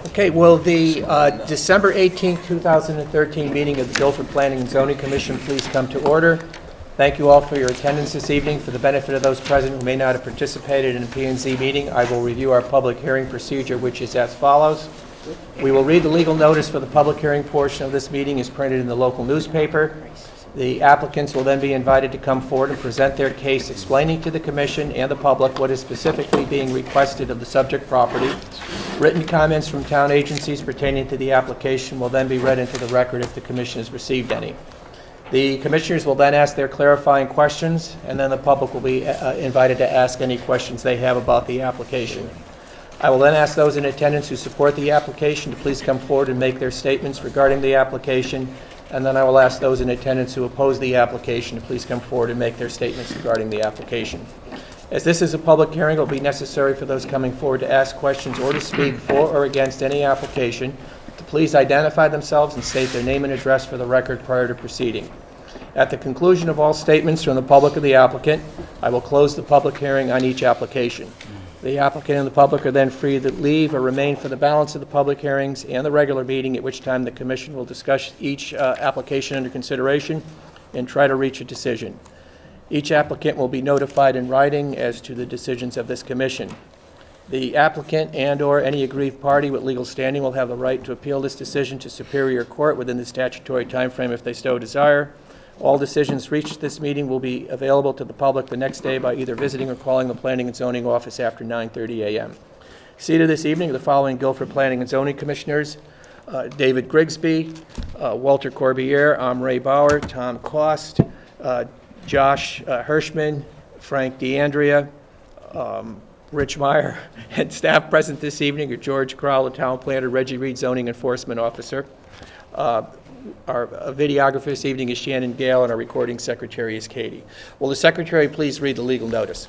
Okay, will the December 18, 2013 meeting of the Guilford Planning and Zoning Commission please come to order? Thank you all for your attendance this evening. For the benefit of those present who may not have participated in a P&Z meeting, I will review our public hearing procedure, which is as follows. We will read the legal notice for the public hearing portion of this meeting as printed in the local newspaper. The applicants will then be invited to come forward and present their case, explaining to the commission and the public what is specifically being requested of the subject property. Written comments from town agencies pertaining to the application will then be read into the record if the commission has received any. The commissioners will then ask their clarifying questions, and then the public will be invited to ask any questions they have about the application. I will then ask those in attendance who support the application to please come forward and make their statements regarding the application, and then I will ask those in attendance who oppose the application to please come forward and make their statements regarding the application. As this is a public hearing, it will be necessary for those coming forward to ask questions or to speak for or against any application to please identify themselves and state their name and address for the record prior to proceeding. At the conclusion of all statements from the public or the applicant, I will close the public hearing on each application. The applicant and the public are then free to leave or remain for the balance of the public hearings and the regular meeting, at which time the commission will discuss each application under consideration and try to reach a decision. Each applicant will be notified in writing as to the decisions of this commission. The applicant and/or any aggrieved party with legal standing will have the right to appeal this decision to Superior Court within the statutory time frame if they so desire. All decisions reached at this meeting will be available to the public the next day by either visiting or calling the Planning and Zoning Office after 9:30 a.m. Seated this evening are the following Guilford Planning and Zoning Commissioners: David Grigsby, Walter Corbiere, Ray Bauer, Tom Cost, Josh Hirschman, Frank DeAndrea, Rich Meyer, and staff present this evening are George Crowell, the Town Planner, Reggie Reed, Zoning Enforcement Officer. Our videographer this evening is Shannon Gale, and our recording secretary is Katie. Will the secretary please read the legal notice?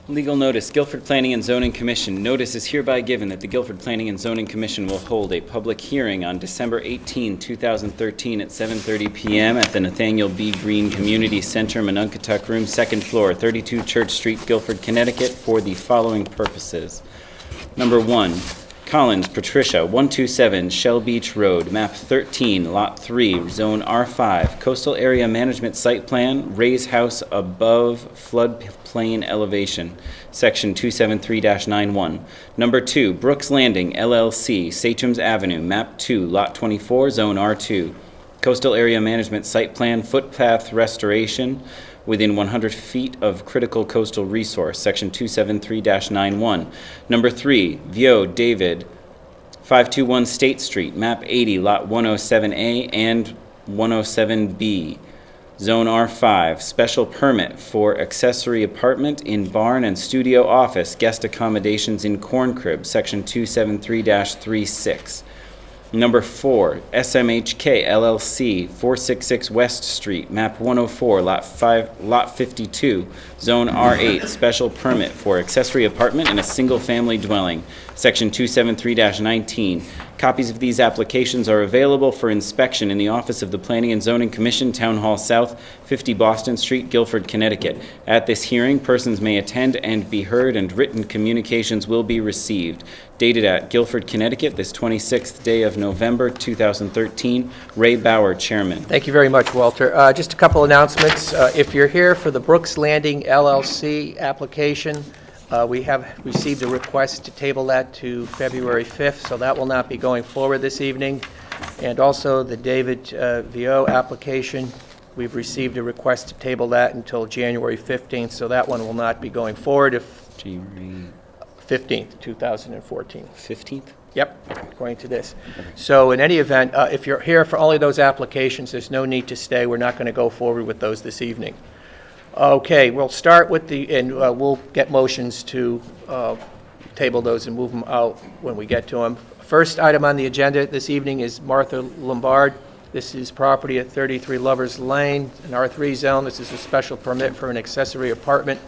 Legal notice. Guilford Planning and Zoning Commission. Notice is hereby given that the Guilford Planning and Zoning Commission will hold a public hearing on December 18, 2013 at 7:30 p.m. at the Nathaniel B. Green Community Center, Monunketuck Room, 2nd floor, 32 Church Street, Guilford, Connecticut, for the following purposes. Number 1. Collins, Patricia, 127 Shell Beach Road, map 13, lot 3, zone R5, coastal area management site plan, raise house above floodplain elevation, section 273-91. Number 2, Brooks Landing, LLC, Sachems Avenue, map 2, lot 24, zone R2, coastal area management site plan, footpath restoration, within 100 feet of critical coastal resource, section 273-91. Number 3, Vio David, 521 State Street, map 80, lot 107A and 107B, zone R5, special permit for accessory apartment in barn and studio office, guest accommodations in corn crib, section 273-36. Number 4, SMHK LLC, 466 West Street, map 104, lot 52, zone R8, special permit for accessory apartment in a single-family dwelling, section 273-19. Copies of these applications are available for inspection in the office of the Planning and Zoning Commission, Town Hall South, 50 Boston Street, Guilford, Connecticut. At this hearing, persons may attend and be heard, and written communications will be received. Dated at Guilford, Connecticut, this 26th day of November, 2013. Ray Bauer, Chairman. Thank you very much, Walter. Just a couple announcements. If you're here for the Brooks Landing LLC application, we have received a request to table that to February 5th, so that will not be going forward this evening. And also the David Vio application, we've received a request to table that until January 15th, so that one will not be going forward. January 15th, 2014. 15th? Yep, according to this. So in any event, if you're here for only those applications, there's no need to stay. We're not going to go forward with those this evening. Okay, we'll start with and we'll get motions to table those and move them out when we get to them. First item on the agenda this evening is Martha Lombard. This is property at 33 Lovers Lane, an R3 zone. This is a special permit for an accessory apartment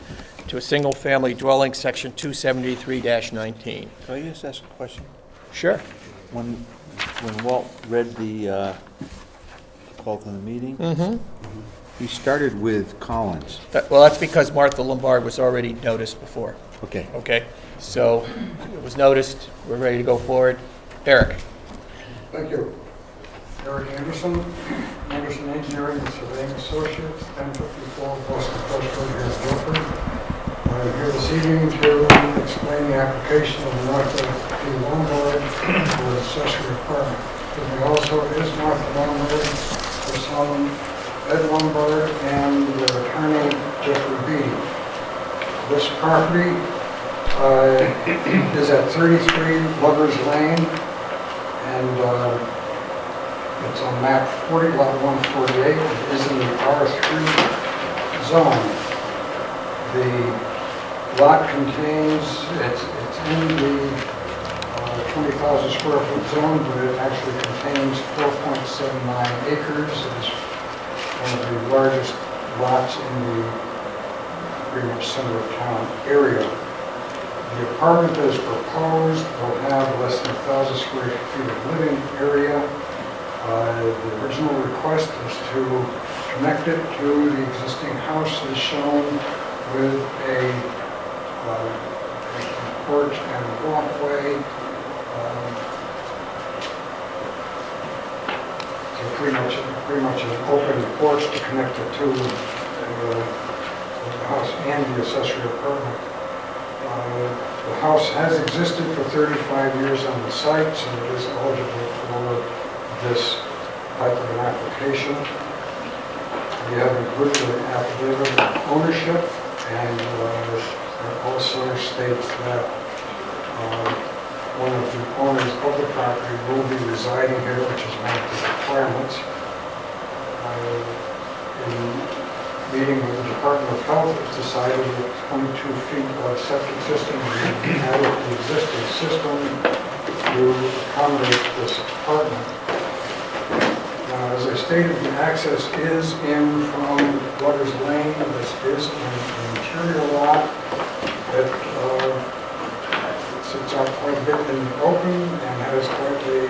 to a single-family dwelling, section 273-19. Can I just ask a question? Sure. When Walt read the call to the meeting, he started with Collins. Well, that's because Martha Lombard was already noticed before. Okay. Okay. So it was noticed, we're ready to go forward. Eric? Thank you. Eric Anderson, Anderson Engineering and Surveying Associates, 1054 Boston Post Road here in Guilford. I'm here this evening to explain the application of Martha P. Lombard for accessory apartment. With me also is Martha Lombard, her son Ed Lombard, and their attorney Jeffrey Beatty. This property is at 33 Lover's Lane, and it's on map 40, lot 148. It is in the R3 zone. The lot contains, it's in the 20,000 square foot zone, but it actually contains 4.79 acres. It is one of the largest lots in the pretty much center of town area. The apartment that is proposed will have less than 1,000 square feet of living area. The original request is to connect it to the existing house as shown with a porch and walkway. So pretty much an open porch to connect it to the house and the accessory apartment. The house has existed for 35 years on the site, so it is eligible for this type of an application. We have included an affidavit of ownership, and it also states that one of the owners of the property will be residing here, which is one of the requirements. In meeting with the Department of Health, it's decided that 22 feet of septic system will be added to the existing system to accommodate this apartment. Now, as I stated, the access is in from Lover's Lane. This is an interior lot that sits out quite a bit in the open and has quite a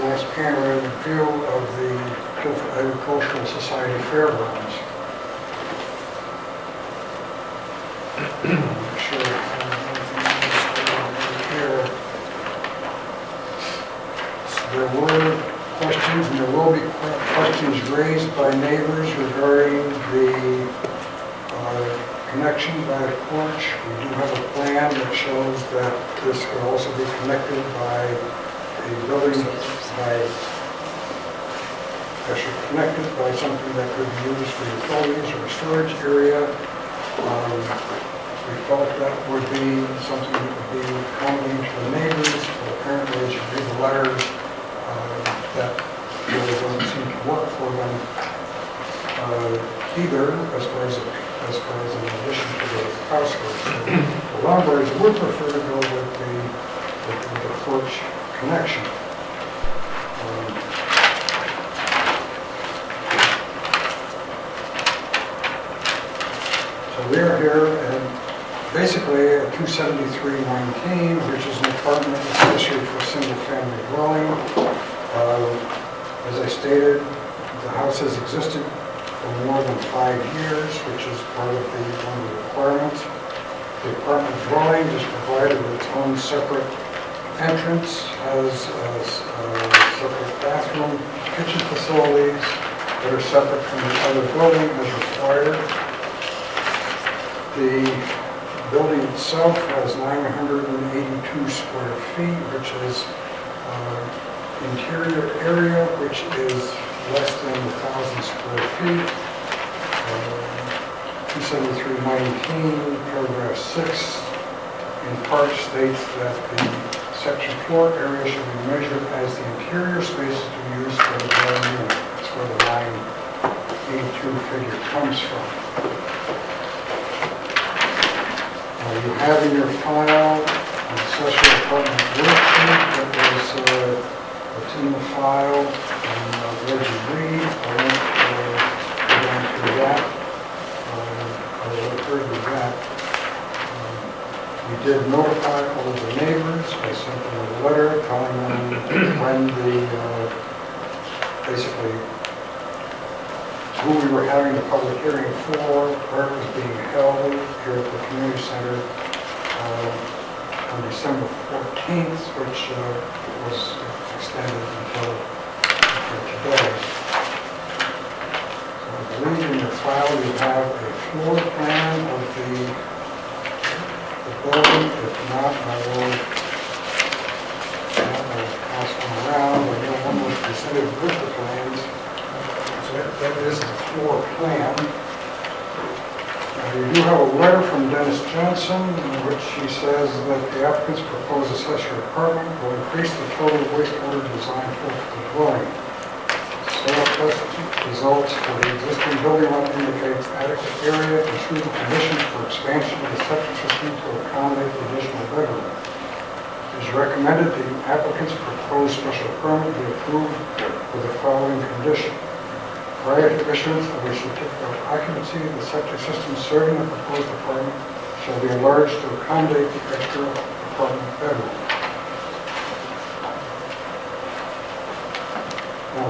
nice panoramic view of the Guilford Agricultural Society Fairgrounds. Make sure I have anything else here. So there were questions, and there will be questions raised by neighbors regarding the connection by a porch. We do have a plan that shows that this could also be connected by a building, actually connected by something that could be used for utilities or a storage area. We felt that would be something that would be accommodating to the neighbors, but apparently as you read the letters, that really doesn't seem to work for them either, as far as in addition to the house goes. So the Lombards would prefer to go with the porch connection. So we are here and basically at 27319, which is an apartment accessory for single-family dwelling. As I stated, the house has existed for more than 5 years, which is part of one of the requirements. The apartment dwelling is provided with its own separate entrance, has a separate bathroom, kitchen facilities that are separate from the other building as required. The building itself has 982 square feet, which is interior area, which is less than 1,000 square feet. 27319, paragraph 6, in part states that the section floor area should be measured as the interior spaces to be used for the dwelling unit. That's where the 982 figure comes from. You have in your file an accessory apartment worksheet that was it's in the file, and Reggie Reed, I won't go down through that. I will refer to that. We did notify all of the neighbors. I sent them a letter telling them when basically who we were having the public hearing for, where it was being held here at the community center. on December 14th, which was extended until today. So I believe in your file you have a floor plan of the building. If not, I will pass one around. I know one was presented with the plans. So that is the floor plan. You do have a letter from Dennis Johnson in which he says that the applicant's proposed accessory apartment will increase the total wastewater design for the dwelling. Soil test results for the existing building lot indicates adequate area and suitable conditions for expansion of the septic system to accommodate the additional bedroom. It is recommended the applicant's proposed special permit be approved with the following condition. Prior to issuance of a certificate of occupancy, the septic system serving the proposed apartment shall be enlarged to accommodate the extra apartment bedroom. Now,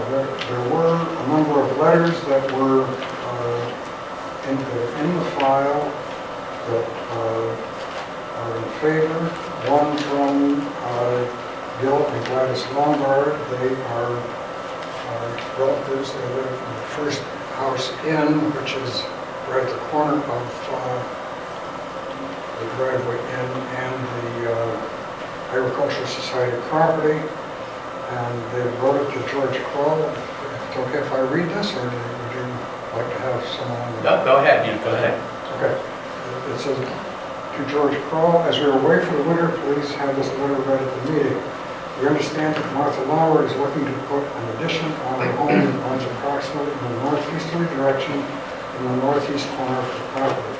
there were a number of letters that were in the file that are in favor. One from Gil and Gladys Lombard. They are relatives. They live in the first house in, which is right at the corner of the driveway in and the Agricultural Society property. And they wrote it to George Kroll. If it's okay if I read this, or would you like to have someone? No, go ahead, go ahead. Okay. It says, to George Kroll, as we are away for the winter, please have this letter read at the meeting. We understand that Martha Lauer is looking to put an addition on her home that runs approximately in the northeasterly direction in the northeast corner of the property.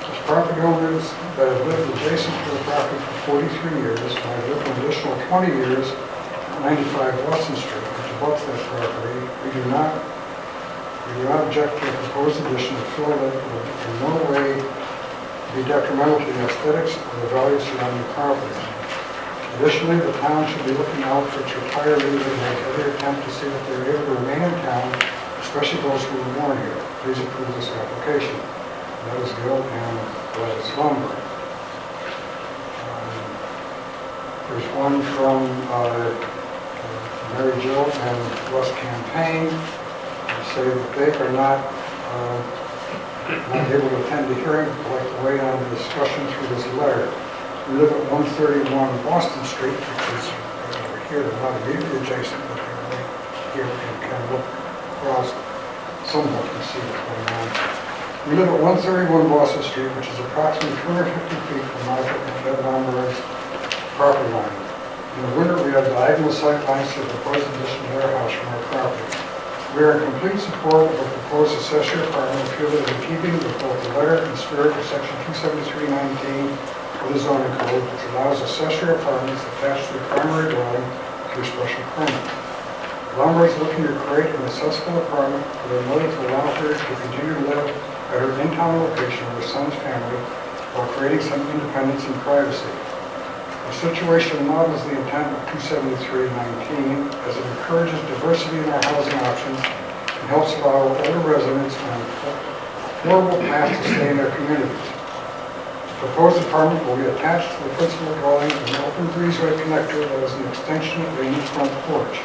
As property owners that have lived adjacent to the property for 43 years, and have lived an additional 20 years at 95 Watson Street, which abuts that property, we do not object to a proposed addition of feel that it will in no way be detrimental to the aesthetics of the value surrounding the property. Additionally, the town should be looking out for its retirees and make every attempt to see that they are able to remain in town, especially those who were born here. Please approve this application. And that is Gil and Gladys Lombard. There's one from Mary Jo and West Campaign. They say that they are not able to attend the hearing, but like to weigh on the discussion through this letter. We live at 131 Boston Street, which is over here. They're not immediately adjacent, but they're right here and can look across somewhat and see what's going on. We live at 131 Boston Street, which is approximately 250 feet from Martha and Ed Lombard's property line. In the winter, we have diagonal sight lines to the proposed addition to their house from our property. We are in complete support of a proposed accessory apartment and feel that in keeping with both the letter and spirit of Section 273-19 of the zoning code, which allows accessory apartments attached to the primary dwelling through special permit. Lombard is looking to create an accessible apartment with a motive to allow her to continue to live at her in-town location with her son's family while creating some independence and privacy. The situation models the intent of 273-19 as it encourages diversity in our housing options and helps allow older residents an affordable path to stay in their communities. The proposed apartment will be attached to the principal dwelling with an open breezeway connector that is an extension of the front porch.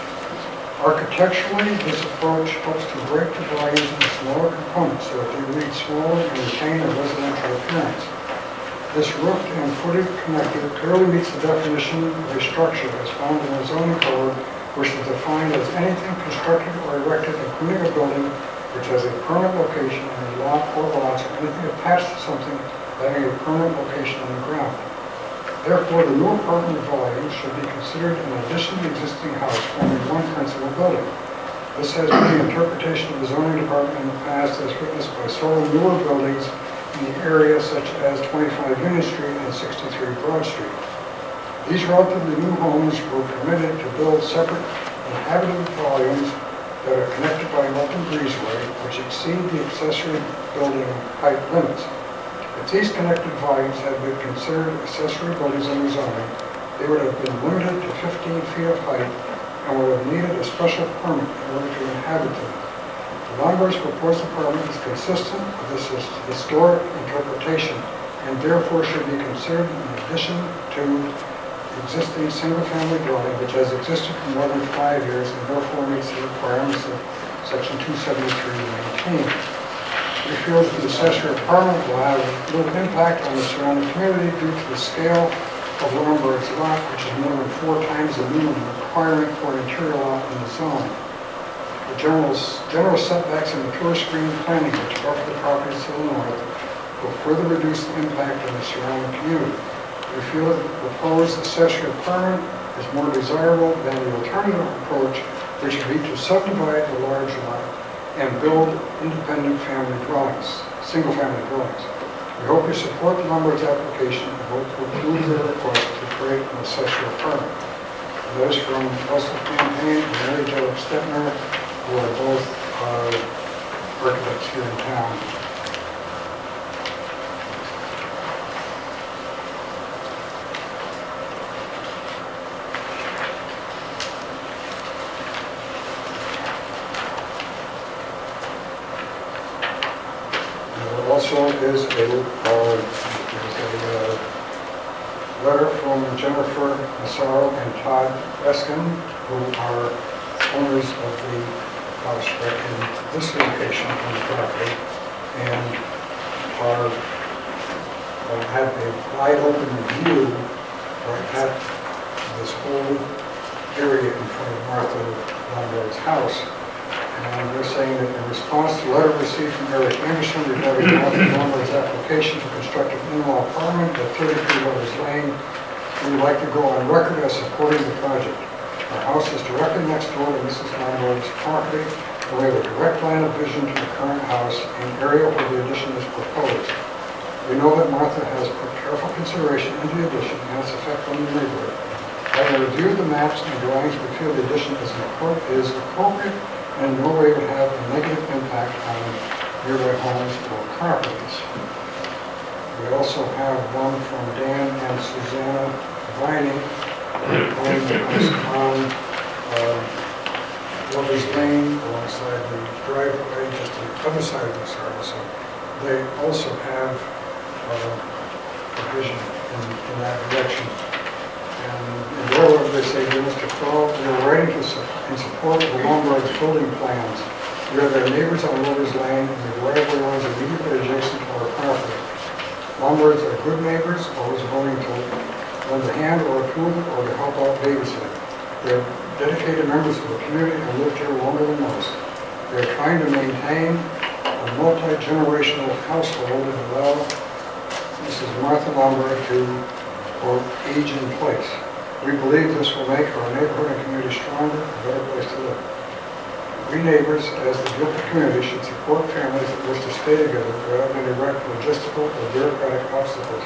Architecturally, this approach helps to break the dwellings into smaller components so that they read smaller and retain a residential appearance. This roofed and footed connector clearly meets the definition of a structure as found in the zoning code, which is defined as anything constructed or erected including a building which has a permanent location in a lot or lots or anything attached to something having a permanent location on the ground. Therefore, the new apartment volume should be considered in addition to the existing house forming one principal building. This has been the interpretation of the zoning department in the past as witnessed by several newer buildings in the area such as 25 Union Street and 63 Broad Street. These relatively new homes were permitted to build separate inhabited volumes that are connected by an open breezeway which exceed the accessory building height limits. If these connected volumes had been considered accessory buildings under zoning, they would have been limited to 15 feet of height and would have needed a special permit in order to inhabit them. The Lombard's proposed apartment is consistent with this historic interpretation and therefore should be considered in addition to existing single-family dwelling which has existed for more than 5 years and therefore meets the requirements of Section 273 to maintain. We feel that the accessory apartment will have little impact on the surrounding community due to the scale of Lumberg's lot, which is more than 4 times the minimum requirement for an interior lot in the zone. The general setbacks and the tourist screen planting which buffer the properties to the north will further reduce the impact on the surrounding community. We feel that the proposed accessory apartment is more desirable than the alternative approach, which would be to subdivide the large lot and build independent family dwellings, single-family dwellings. We hope you support the Lumberg's application and vote to approve their request to create an accessory apartment. And those from Russell Campaign and Mary Jo Stetner, who are both architects here in town. There also is a letter from Jennifer Massaro and Todd Eskin, who are owners of the house right in this location on the property, and have a wide open view right at this whole area in front of Martha Lumberg's house. And they're saying that in response to a letter received from Eric Anderson regarding Martha Lumberg's application to construct an in-law apartment at 33 Lovers Lane, we would like to go on record as supporting the project. Our house is directly next door to Mrs. Lumberg's property, and we have a direct line of vision to the current house and area where the addition is proposed. We know that Martha has put careful consideration into the addition and its effect on the neighborhood. Having reviewed the maps and drawings, we feel the addition is appropriate and in no way would have a negative impact on nearby homes or properties. We also have one from Dan and Susanna Viney, owning the house on Lovers Lane alongside the driveway, just on the other side of this house. So they also have a vision in that direction. And in their letter, they say, dear Mr. Crowe, we are writing in support of the Lumberg's building plans. We are their neighbors on Lovers Lane, and the driveway runs immediately adjacent to our property. Lumbergs are good neighbors, always willing to lend a hand or approve or to help out babysit. They're dedicated members of the community and lived here longer than most. They're trying to maintain a multi-generational household and allow Mrs. Martha Lumberg to, quote, age in place. We believe this will make our neighborhood and community stronger, a better place to live. We neighbors, as the Guilford community, should support families that wish to stay together without any direct logistical or bureaucratic obstacles.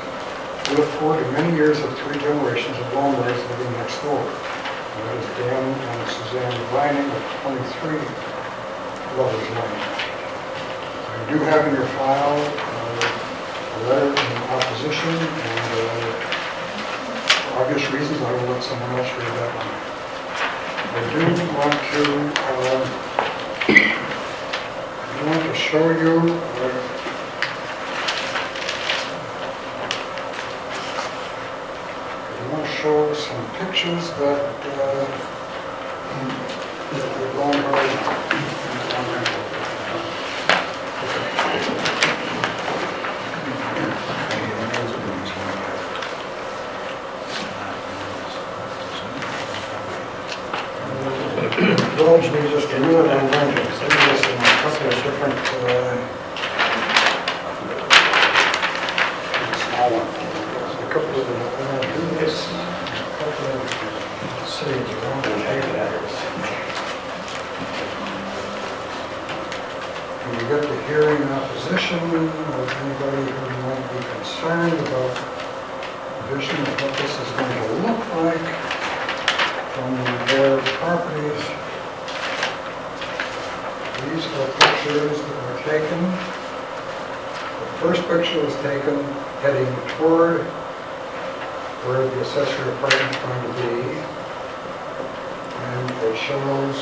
We look forward to many years of 3 generations of Lumbergs living next door. And that is Dan and Suzanne Vining of 23 Lovers Lane. You do have in your file a letter in opposition, and for obvious reasons, I will let someone else read that one. I do want to show you show some pictures that we're going to indulge me just a minute. I'm going to see this in a couple of different small ones. A couple of them. I'm going to do this in a couple of cities around the headquarters. And you get the hearing opposition of anybody who might be concerned about the vision of what this is going to look like from their properties. These are pictures that were taken. The first picture was taken heading toward where the accessory apartment is going to be. And it shows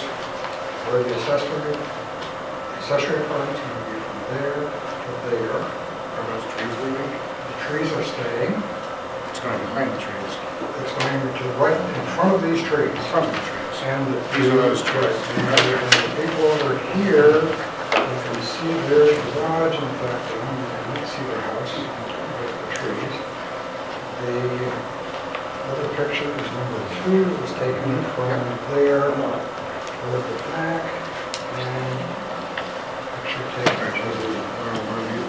where the accessory apartment is going to be from there to there. Are those trees leaving? The trees are staying. It's going to be behind the trees, It's going to right in front of these trees. in front of the trees. And These are those trees. and the people over here, you can see their garage, in fact, you can see their house with the trees. The other picture is number 2, it was taken from there toward the back, and picture taken to the,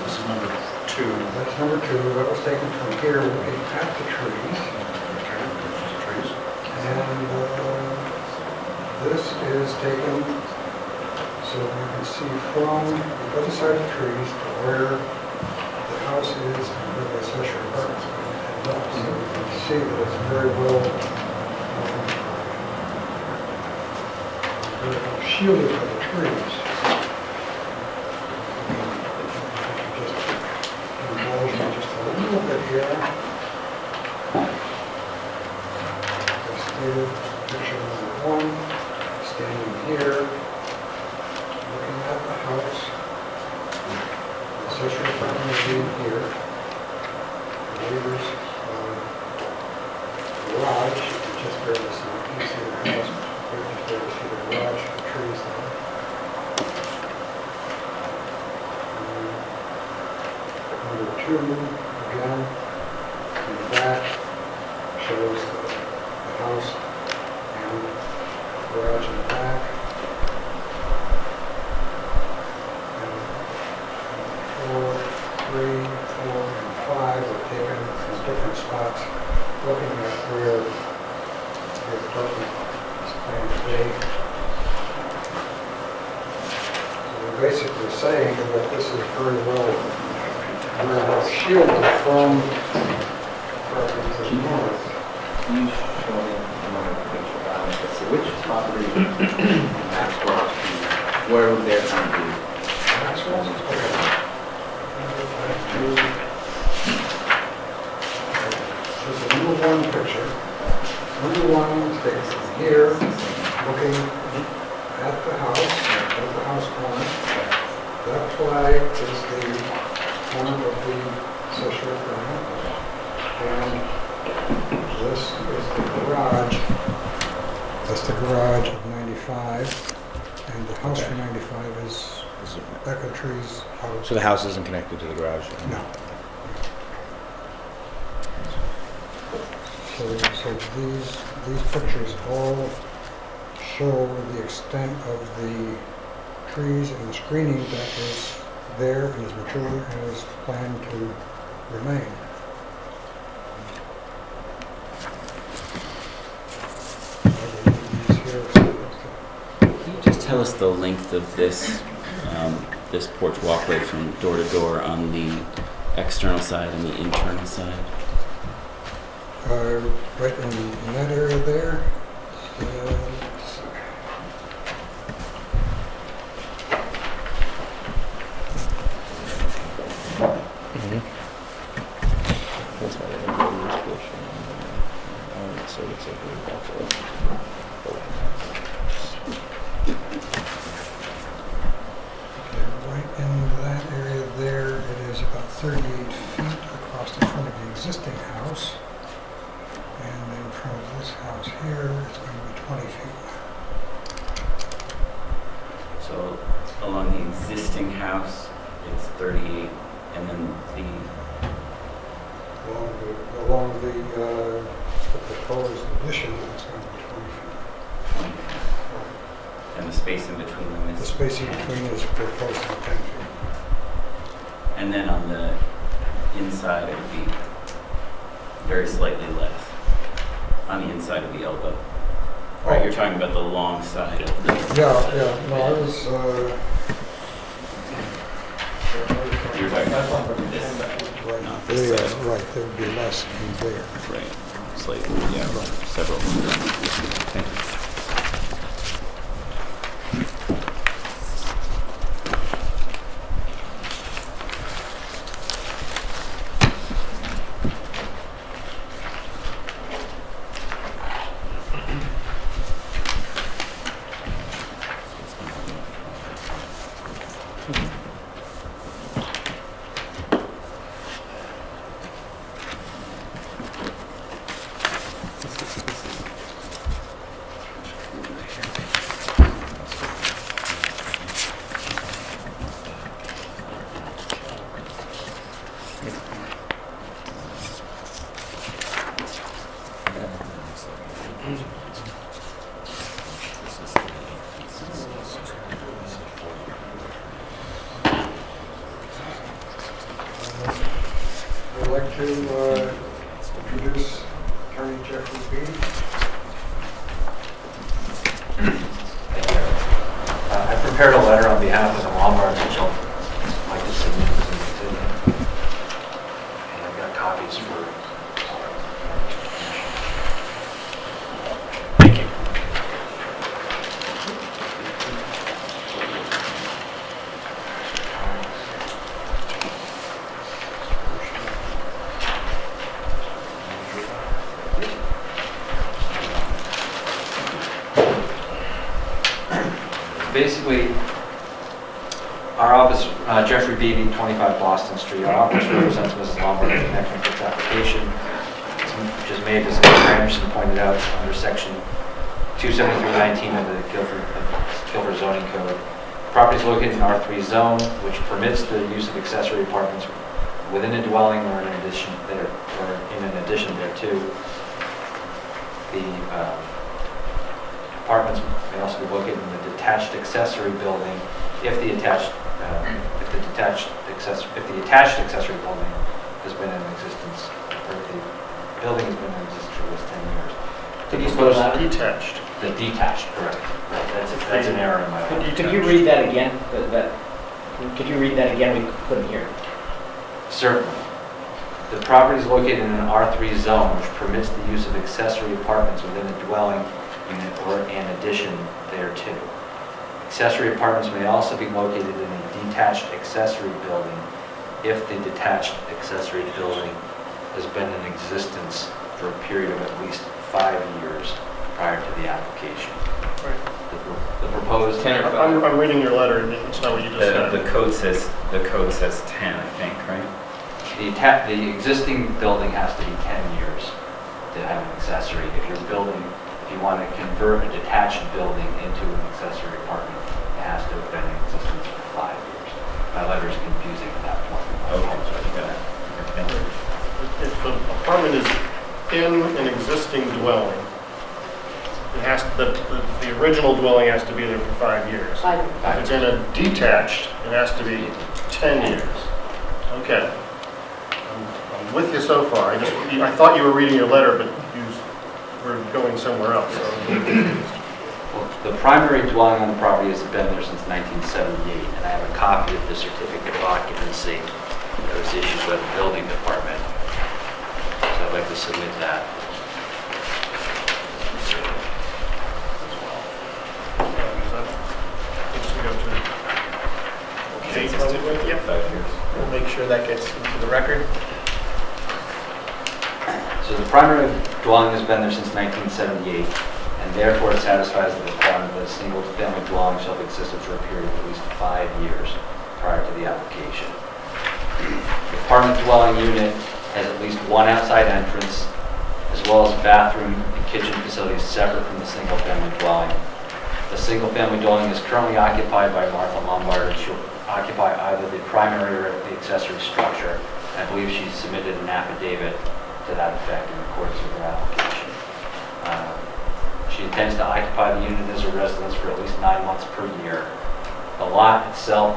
This is number 2. that's number 2, that was taken from here, looking at the trees. Okay, there's the trees. And this is taken so you can see from the other side of the trees to where the house is and where the accessory apartments are. So you can see that it's very well shielded by the trees. Just indulge me just a little bit here. As stated, picture number 1, standing here, looking at the house. The accessory apartment is being here. The neighbor's garage, you can just barely see, you can see the house, you can just barely see the garage, the trees there. Number 2, again, in the back, shows the house and garage in the back. And 4, 3, 4, and 5 are taken from different spots, looking at where the apartment is planned to be. So we're basically saying that this is very well shielded from properties to the north. Can you show me another picture? So which property, Maxwell Street, where would their sign be? Maxwell's? Okay. There's a number 1 picture. Number 1 is taken from here, looking at the house corner. That flag is the corner of the accessory apartment. And this is the garage. That's the garage of 95. And the house for 95 is Becca Tree's house. So the house isn't connected to the garage? No. So these pictures all show the extent of the trees and the screening that is there and is mature and is planned to remain. These here, Can you just tell us the length of this, this porch walkway from door to door on the external side and the internal side? right in that area there. That's why they have this portion. So it's like Right in that area there, it is about 38 feet across the front of the existing house. And then from this house here, it's going to be 20 feet. So along the existing house, it's 38, and then Along the proposed addition, it's going to be 20 feet. and the space in between them The is, spacing between is proposed to be 10 feet. and then on the inside, it would be very slightly less, on the inside of the elbow. Right, you're talking about the long side of the, Yeah, no, I was, you're talking about this side, right not this there, side. right, there would be less in there. Right, slightly, yeah, several. Thank you. like to introduce Attorney Jeffrey Beatty? Thank you. I prepared a letter on behalf of the Lombards, which I'd like to submit to the city. And I've got copies for. Thank you. Basically, our office, Jeffrey Beebe, 25 Boston Street, our office represents Mrs. Lombard in connection with this application, which is made, as Mr. Anderson pointed out, under section 27319 of the Guilford zoning code. Property is located in R3 zone, which permits the use of accessory apartments within a dwelling or in addition thereto. The apartments may also be located in the detached accessory building if the attached accessory building has been in existence, or if the building has been in existence for at least 10 years. Could you spell that? Detached. The detached, correct. That's an error in my. Could you read that again? Could you read that again? We couldn't hear. Certainly. The property is located in an R3 zone, which permits the use of accessory apartments within a dwelling unit or an addition thereto. Accessory apartments may also be located in a detached accessory building if the detached accessory building has been in existence for a period of at least 5 years prior to the application. The proposed. I'm reading your letter, and it's not what you just said. The code says 10, I think, right? The existing building has to be 10 years to have an accessory. If you want to convert a detached building into an accessory apartment, it has to have been in existence for 5 years. My letter is confusing at that point. Okay, got it. Okay. If the apartment is in an existing dwelling, it has to, the original dwelling has to be there for 5 years. If it's in a detached, it has to be 10 years. Okay. I'm with you so far. I thought you were reading your letter, but you were going somewhere else. So I'm confused. Well, the primary dwelling on the property has been there since 1978, and I have a copy of the certificate of occupancy that was issued by the building department. So I'd like to submit that. Yep. 5 years. We'll make sure that gets into the record. So the primary dwelling has been there since 1978, and therefore it satisfies the requirement that a single-family dwelling shall have existed for a period of at least 5 years prior to the application. The apartment dwelling unit has at least one outside entrance, as well as bathroom and kitchen facilities separate from the single-family dwelling. The single-family dwelling is currently occupied by Martha Lombard, and she'll occupy either the primary or the accessory structure. I believe she submitted an affidavit to that effect in accordance with her application. She intends to occupy the unit as a residence for at least 9 months per year. The lot itself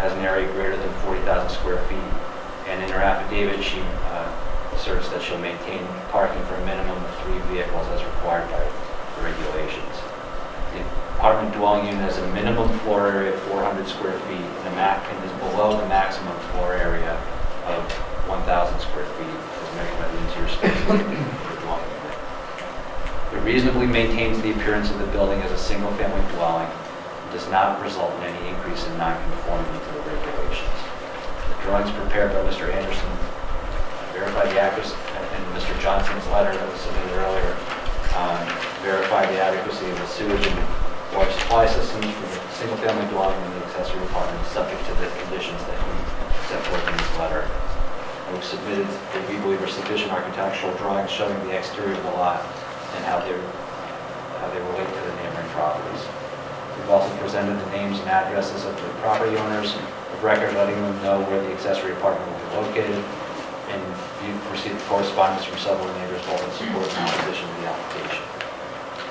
has an area greater than 40,000 square feet, and in her affidavit she asserts that she'll maintain parking for a minimum of 3 vehicles as required by the regulations. The apartment dwelling unit has a minimum floor area of 400 square feet and is below the maximum floor area of 1,000 square feet as measured by the interior space of the dwelling unit. It reasonably maintains the appearance of the building as a single-family dwelling and does not result in any increase in non-conformity to the regulations. The drawings prepared by Mr. Anderson verify the accuracy, and Mr. Johnson's letter that was submitted earlier verify the adequacy of the sewage and water supply systems for the single-family dwelling and the accessory apartment, subject to the conditions that he set forth in his letter. We've submitted what we believe are sufficient architectural drawings showing the exterior of the lot and how they relate to the neighboring properties. We've also presented the names and addresses of the property owners of record, letting them know where the accessory apartment will be located, and you've received correspondence from several neighbors both in support and opposition to the application.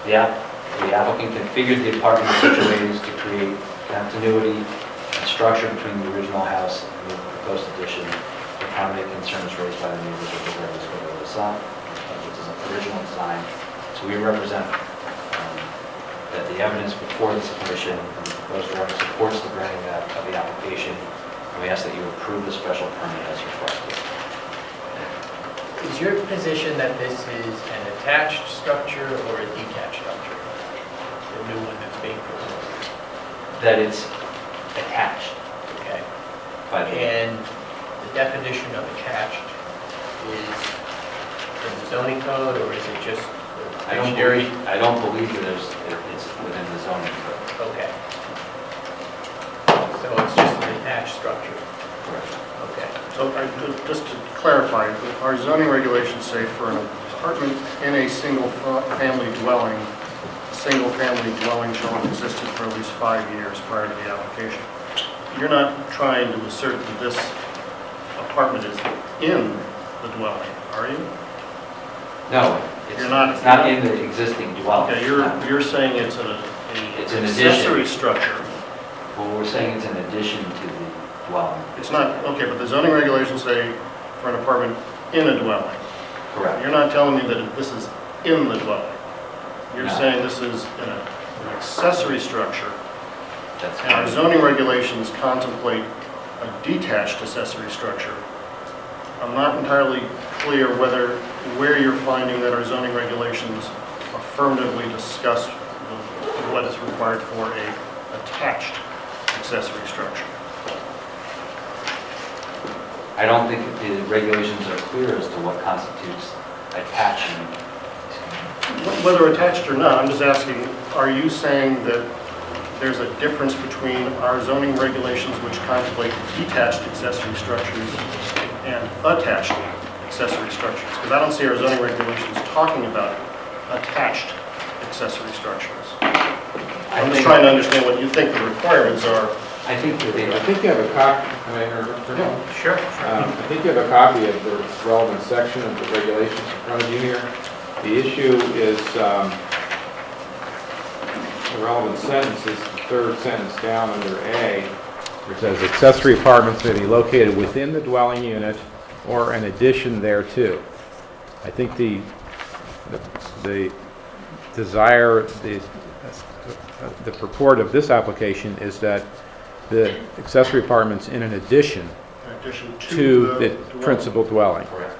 The applicant configured the apartment in such a way as to create continuity and structure between the original house and the proposed addition. The accommodate concerns raised by the neighbors with regard to the scope of the design, which is an original design. So we represent that the evidence before this commission and the proposed drawing supports the granting of the application, and we ask that you approve the special permit as requested. Is your position that this is an attached structure or a detached structure? The new one that's being proposed? That it's attached Okay. by the... And the definition of attached is in the zoning code, or is it just the dictionary? I don't believe that it's within the zoning code. Okay. So it's just an attached structure? Correct. Okay. So just to clarify, our zoning regulations say for an apartment in a single-family dwelling, a single-family dwelling shall have existed for at least 5 years prior to the application. You're not trying to assert that this apartment is in the dwelling, are you? No, it's You're not- it's not in the existing dwelling. Okay, you're saying it's It's an an accessory addition. structure. Well, we're saying it's an addition to the dwelling. It's not, okay, but the zoning regulations say for an apartment in a dwelling. Correct. You're not telling me that this is in the dwelling. You're No. saying this is an accessory structure, That's and our zoning regulations contemplate a detached accessory structure. I'm not entirely clear where you're finding that our zoning regulations affirmatively discuss what is required for a attached accessory structure. I don't think the regulations are clear as to what constitutes attachment. Whether attached or not, I'm just asking, are you saying that there's a difference between our zoning regulations which contemplate detached accessory structures and attached accessory structures? Because I don't see our zoning regulations talking about attached accessory structures. I'm just trying to understand what you think the requirements are. I think that they, I think you have a copy, can I interrupt for a moment? Sure. I think you have a copy of the relevant section of the regulations in front of you here. The issue is, the relevant sentence is the third sentence down under A, which says accessory apartments may be located within the dwelling unit or an addition thereto. I think the desire, the purport of this application is that the accessory apartments in an addition In addition to the dwelling. principal dwelling. correct.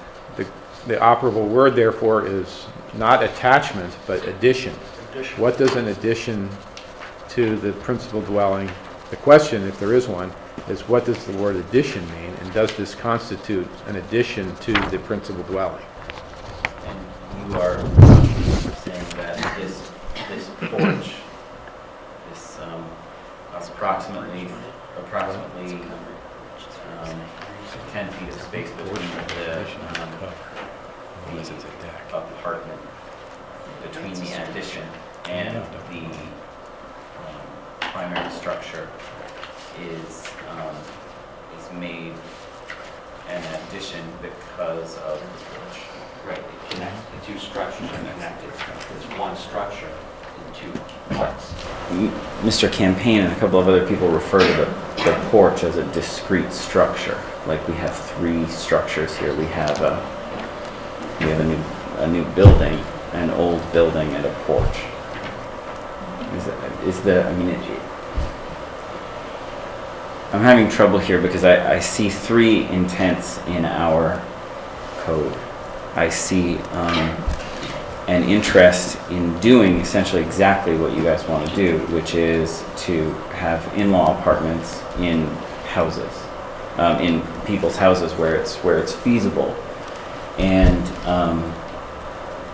The operable word therefore is not attachment, but addition. Addition. What does an addition to the principal dwelling, the question, if there is one, is what does the word addition mean? And does this constitute an addition to the principal dwelling? And you are saying that this porch, this approximately 10 feet of space between the apartment, between the addition and the primary structure is made an addition because of the porch. Right, it connects, the two structures are connected. It's one structure in two parts. Mr. Campaign and a couple of other people refer to the porch as a discrete structure. Like we have three structures here. We have a new building, an old building, and a porch. I'm having trouble here because I see three intents in our code. I see an interest in doing essentially exactly what you guys want to do, which is to have in-law apartments in houses, in people's houses where it's feasible, and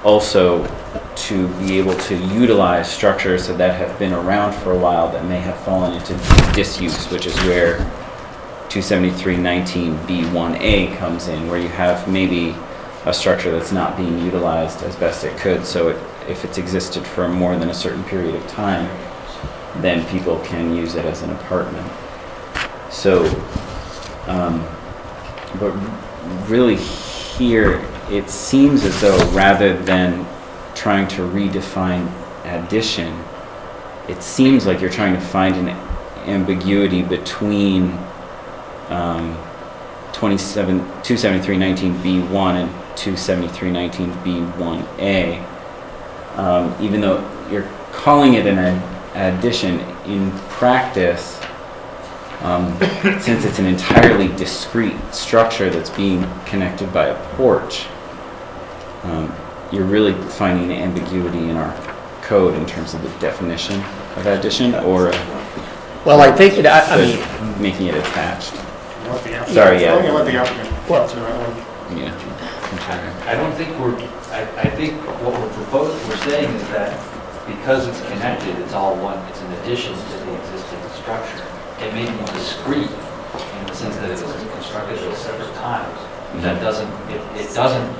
also to be able to utilize structures that have been around for a while that may have fallen into disuse, which is where 273-19B1A comes in, where you have maybe a structure that's not being utilized as best it could. So if it's existed for more than a certain period of time, then people can use it as an apartment. So, but really here, it seems as though rather than trying to redefine addition, it seems like you're trying to find an ambiguity between 27319B1 and 27319B1A. Even though you're calling it an addition, in practice, since it's an entirely discrete structure that's being connected by a porch, you're really finding an ambiguity in our code in terms of the definition of addition, or Well, I think, I mean, making it attached. Let the applicant- Sorry, yeah. I'm gonna let the applicant Well- answer that one. Yeah. I don't think I think what we're saying is that because it's connected, it's all one, it's an addition to the existing structure. It may be discrete in the sense that it was constructed at separate times. That doesn't, it doesn't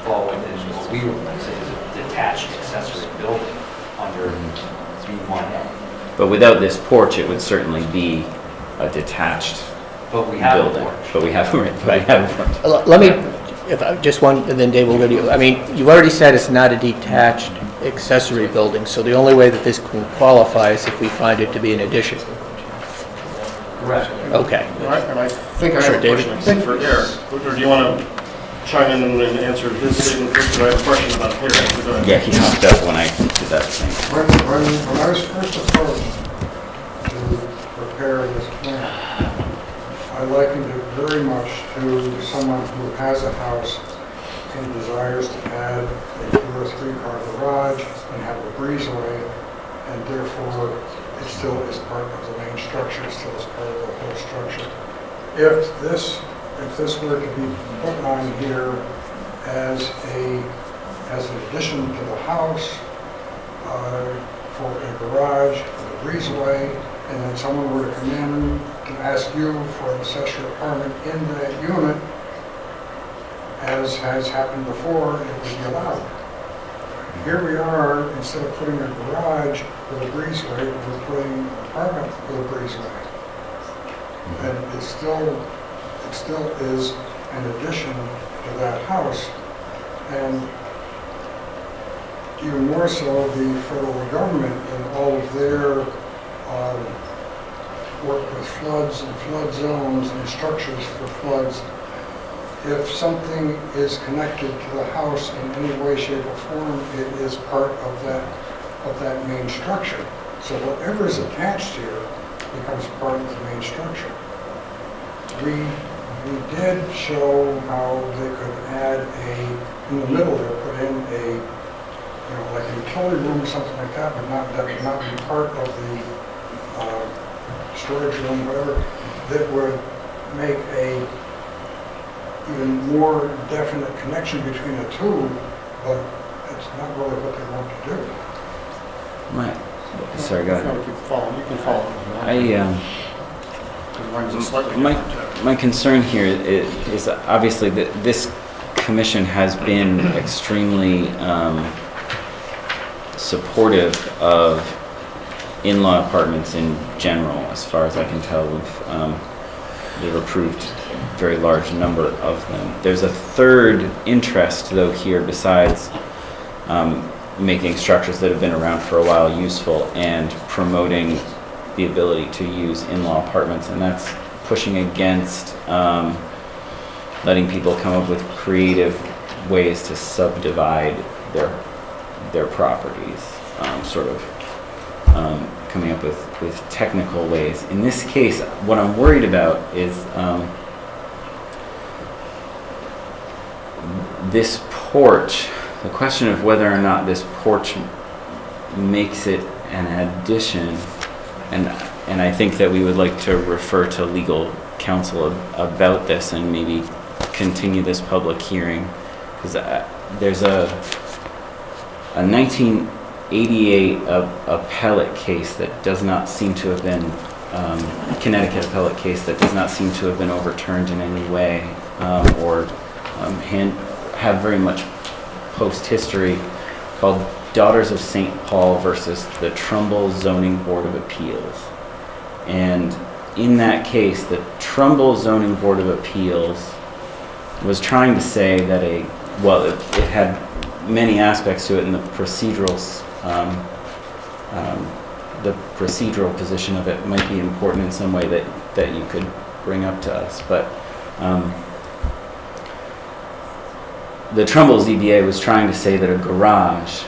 fall within what we would say is a detached accessory building under B1A. But without this porch, it would certainly be a detached But we have a building. porch. But we have, but we have a porch. let me, if I, just one, and then Dave will go to you. I mean, you've already said it's not a detached accessory building, so the only way that this can qualify is if we find it to be an addition. Correct. Okay. And I think I Sure, have a David. question, I think for Eric, or do you want to chime in and answer his statement first, because I have a question about Eric. Go ahead. Yeah, he popped up when I did that thing. When I was first approached to prepare this plan, I likened it very much to someone who has a house and desires to add a 2 or 3 car garage and have a breezeway, and therefore it still is part of the main structure, it still is part of the whole structure. If this were to be put on here as an addition to the house, for a garage, for the breezeway, and then someone were to come in to ask you for an accessory apartment in that unit, as has happened before, it would be allowed. Here we are, instead of putting a garage with a breezeway, we're putting an apartment with a breezeway. And it still is an addition to that house. And even more so, the federal government in all of their work with floods and flood zones and structures for floods, if something is connected to the house in any way, shape, or form, it is part of that main structure. So whatever is attached here becomes part of the main structure. We did show how they could add in the middle there, put in like a utility room or something like that, but not be part of the storage room, whatever, that would make a even more definite connection between the two, but it's not really what they want to do. Right. Sorry, go No, ahead. you can follow. You can follow. Mine's a slightly different. My concern here is obviously that this commission has been extremely supportive of in-law apartments in general. As far as I can tell, they've approved a very large number of them. There's a third interest, though, here besides making structures that have been around for a while useful and promoting the ability to use in-law apartments, and that's pushing against letting people come up with creative ways to subdivide their properties, coming up with technical ways. In this case, what I'm worried about is this porch, the question of whether or not this porch makes it an addition, and I think that we would like to refer to legal counsel about this and maybe continue this public hearing, because there's a 1988 appellate case that does not seem to have been, Connecticut appellate case that does not seem to have been overturned in any way, or have very much post-history, called Daughters of St. Paul versus the Trumbull Zoning Board of Appeals. And in that case, the Trumbull Zoning Board of Appeals was trying to say that it had many aspects to it, and the procedural position of it might be important in some way that you could bring up to us. But The Trumbull ZBA was trying to say that a garage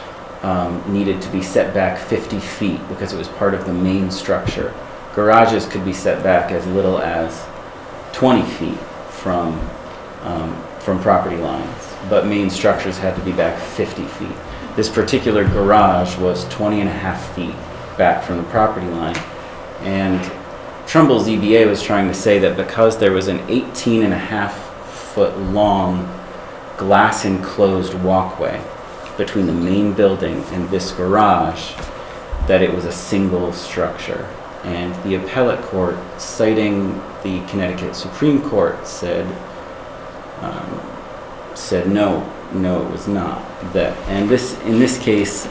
needed to be set back 50 feet because it was part of the main structure. Garages could be set back as little as 20 feet from property lines, but main structures had to be back 50 feet. This particular garage was 20 and a half feet back from the property line, and Trumbull ZBA was trying to say that because there was an 18 and a half foot long glass enclosed walkway between the main building and this garage, that it was a single structure. And the appellate court, citing the Connecticut Supreme Court, said no, it was not. In this case,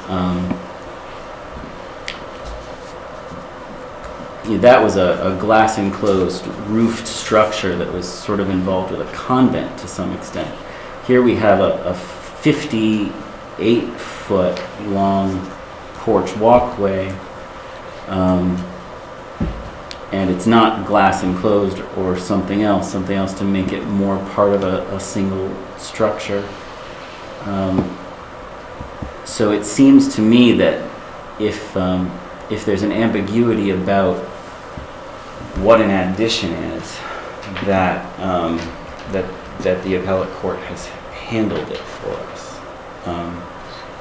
that was a glass enclosed roofed structure that was sort of involved with a convent to some extent. Here we have a 58-foot long porch walkway, and it's not glass enclosed or something else to make it more part of a single structure. So it seems to me that if there's an ambiguity about what an addition is, that the appellate court has handled it for us.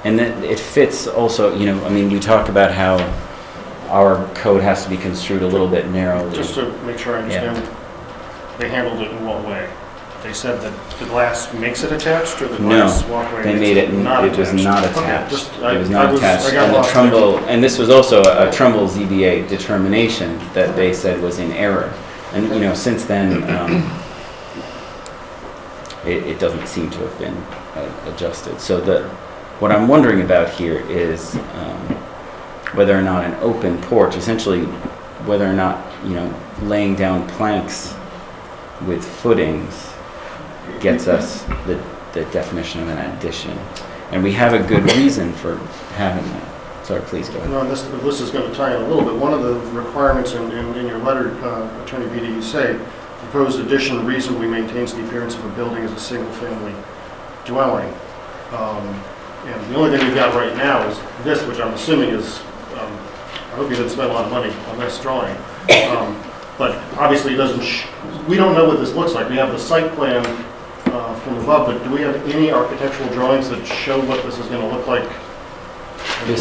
And that it fits also, you talk about how our code has to be construed a little bit narrowly. Just to make sure I understand, they handled it in what way? They said that the glass makes it attached, or the glass walkway They makes made it not it was attached? not Okay, attached. just- It was not attached. I got And the lost. Trumbull, and this was also a Trumbull ZBA determination that they said was in error. And, since then, it doesn't seem to have been adjusted. So what I'm wondering about here is whether or not an open porch, essentially whether or not, laying down planks with footings gets us the definition of an addition. And we have a good reason for having that. Sorry, please go ahead. No, this is going to tie in a little bit. One of the requirements in your letter, Attorney Beatty, you say, proposed addition reasonably maintains the appearance of a building as a single-family dwelling. And the only thing we've got right now is this, which I'm assuming is, I hope you didn't spend a lot of money on this drawing. But obviously it doesn't, we don't know what this looks like. We have the site plan from above, but do we have any architectural drawings that show what this is going to look like? Yes.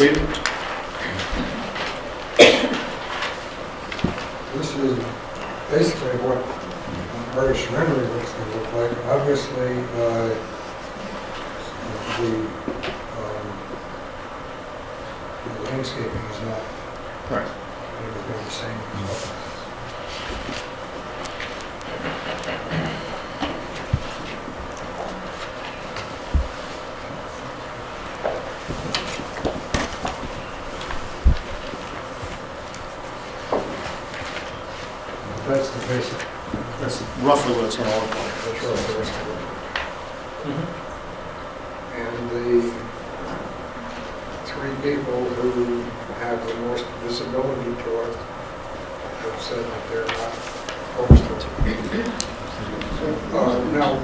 This is basically what an artist's rendering looks going to look like. Obviously, the landscaping is not Right. going to be the same. That's the basic. That's roughly what it's going to look like. That's right, the rest of it. And the three people who have the most visibility to it have said that they're not opposed to it. Now,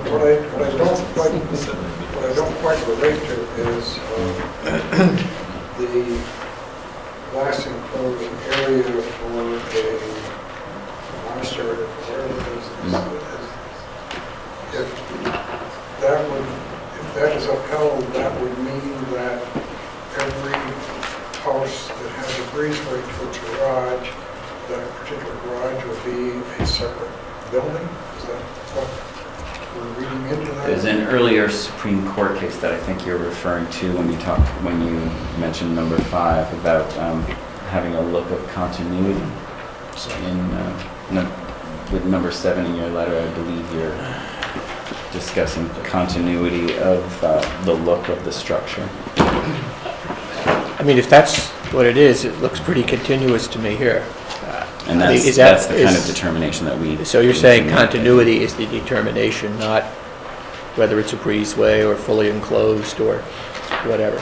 what I don't quite relate to is the glass enclosed area for a monastery or whatever. If that is upheld, that would mean that every house that has a breezeway to its garage, that particular garage would be a separate building? Is that what we're reading into that? There's an earlier Supreme Court case that I think you're referring to when you mentioned number 5 about having a look of continuity. With number 7 in your letter, I believe you're discussing continuity of the look of the structure. I mean, if that's what it is, it looks pretty continuous to me here. And I mean, that's is that- the kind of is- determination that we... So you're saying continuity is the determination, not whether it's a breezeway or fully enclosed or whatever?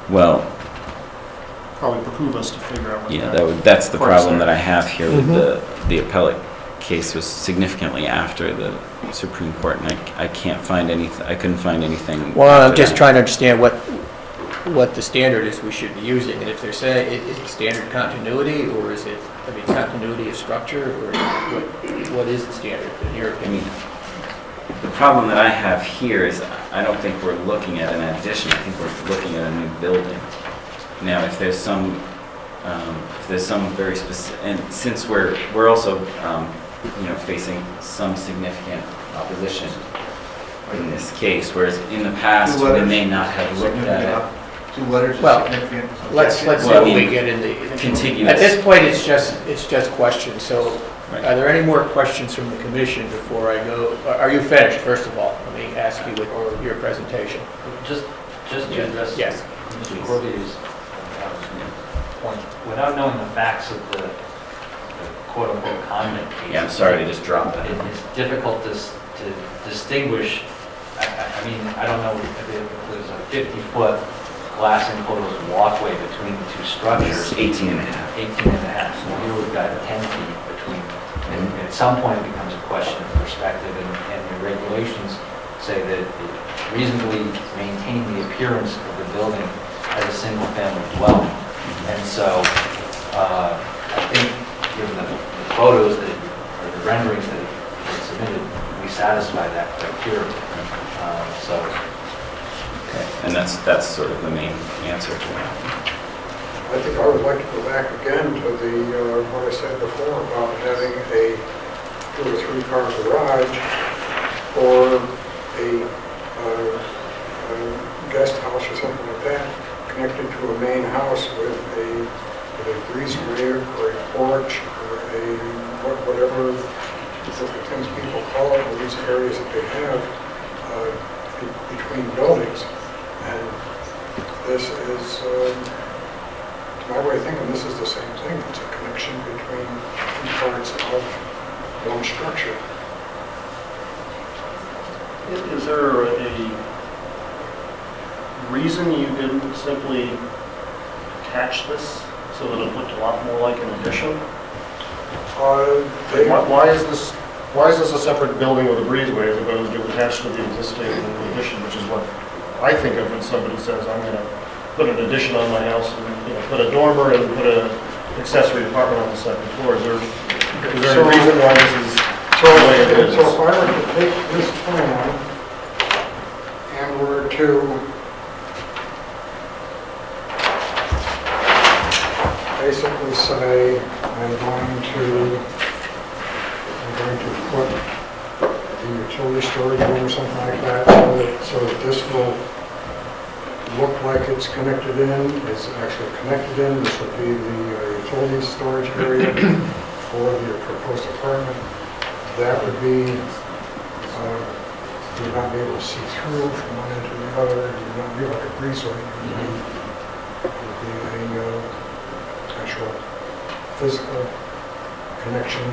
Well, Probably behoove us to figure out what yeah, that that's the Course problem there. that I have here with the appellate case was significantly after the Supreme Court, and I can't find anything, I couldn't find anything. Well, I'm after just that. trying to understand what the standard is we should be using, and if they're saying, is it standard continuity, or is it, I mean, continuity of structure, or what is the standard in your I opinion? mean, the problem that I have here is I don't think we're looking at an addition, I think we're looking at a new building. Now, if there's some very specific, and since we're also, facing some significant opposition in this case, whereas in the past, we may not have looked at it. 2 letters Well, of significant. Let's see Well, I what mean, we get in the... contiguous. At this point, it's just questions, so Right. are there any more questions from the commission before I go? Are you finished, first of all? Let me ask you with your presentation. Just to address Yes. Mr. Corbier's point, without knowing the facts of the quote-unquote convent case. Yeah, I'm sorry to just drop that. It's difficult to distinguish, I mean, I don't know if there's a 50-foot glass enclosed walkway between the two structures. It's 18 and a half. 18 and a half, so here we've got 10 feet between. And at some point, it becomes a question of perspective, and the regulations say that it reasonably maintain the appearance of the building as a single-family dwelling. And so, I think, given the photos that, or the renderings that are submitted, we satisfy that criteria. So, And that's sort of the main answer to that. I think I would like to go back again to the, what I said before about having a 2 or 3 car garage or a guest house or something like that connected to a main house with a breezeway or a porch or a whatever the things people call it, or these areas that they have between buildings. And this is, to my way of thinking, this is the same thing. It's a connection between 2 parts of one structure. Is there a reason you didn't simply attach this so that it looked a lot more like an addition? Why is this a separate building with a breezeway as opposed to attached to the existing addition, which is what I think of when somebody says, I'm going to put an addition on my house and put a dormer and put an accessory apartment on the second floor. Is there a reason why this is the way it is? So if I were to take this plan and were to basically say I'm going to put the utility storage room or something like that so that this will look like it's connected in, it's actually connected in, this would be the utility storage area for the proposed apartment. That would be, you would not be able to see through from one end to the other, it would not be like a breezeway, it would be a actual physical connection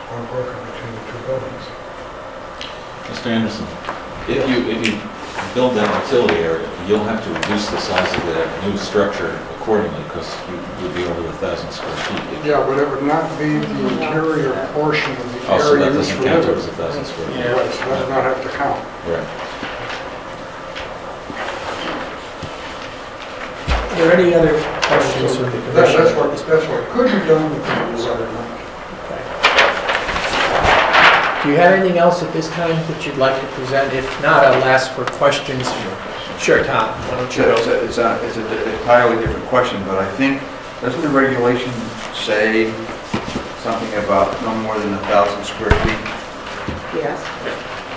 unbroken between the 2 buildings. Mr. Anderson, if you build that utility area, you'll have to reduce the size of that new structure accordingly because you'll be over 1,000 square feet. Yeah, but it would not be the interior portion of the Oh, so area that used doesn't for count living. towards 1,000 square feet. Right, so that would not have to count. Right. Are there any other questions from the commission? That's what could be done with the design. Do you have anything else at this time that you'd like to present? If not, I'll ask for questions. Sure, Tom, why don't you go? It's an entirely different question, but I think, doesn't the regulation say something about no more than 1,000 square feet? Yes.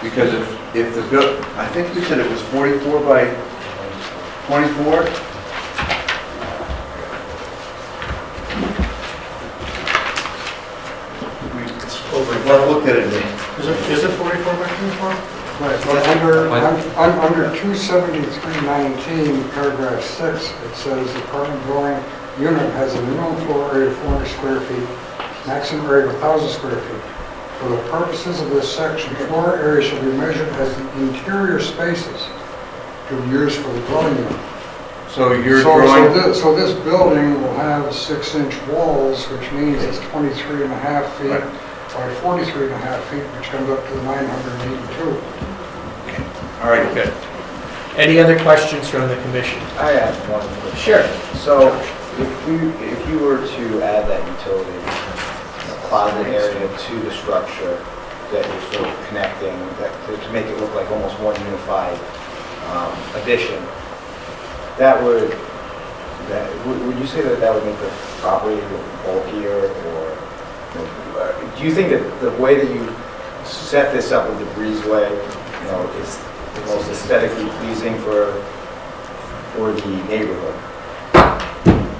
Because if the build, I think you said it was 44 by 24? Well, I looked at it, Is it 44 by 24? Right, but under 27319, paragraph 6, it says the apartment dwelling unit has a minimum floor area of 400 square feet, maximum area of 1,000 square feet. For the purposes of this section, floor area should be measured as the interior spaces to be used for the dwelling unit. so you're drawing, So this building will have 6-inch walls, which means it's 23 and a half feet. Right. by 43.5 feet, which comes up to 982. All right, Good. Any other questions from the commission? I have one question. Sure. So if you were to add that utility closet area to the structure that you're sort of connecting, that to make it look like almost one unified addition, would you say that would make the property look bulkier, or do you think that the way that you set this up with the breezeway, is the most aesthetically pleasing for the neighborhood?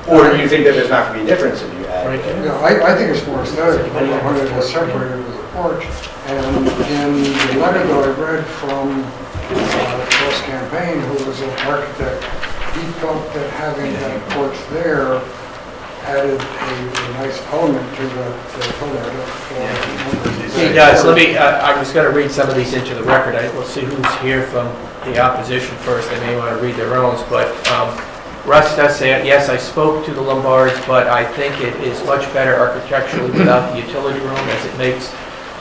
Or do you think that there's not going to be a difference if you add? Right there. Yeah, I think it's more aesthetic, but I wanted to separate it with the porch. And in the letter that I read from Phil's campaign, who was an architect, he felt that having that porch there added a nice element to the pillar. He does. Let me, I was going to read some of these into the record. We'll see who's here from the opposition first. They may want to read their own, but Russ does say, yes, I spoke to the Lombards, but I think it is much better architecturally without the utility room, as it makes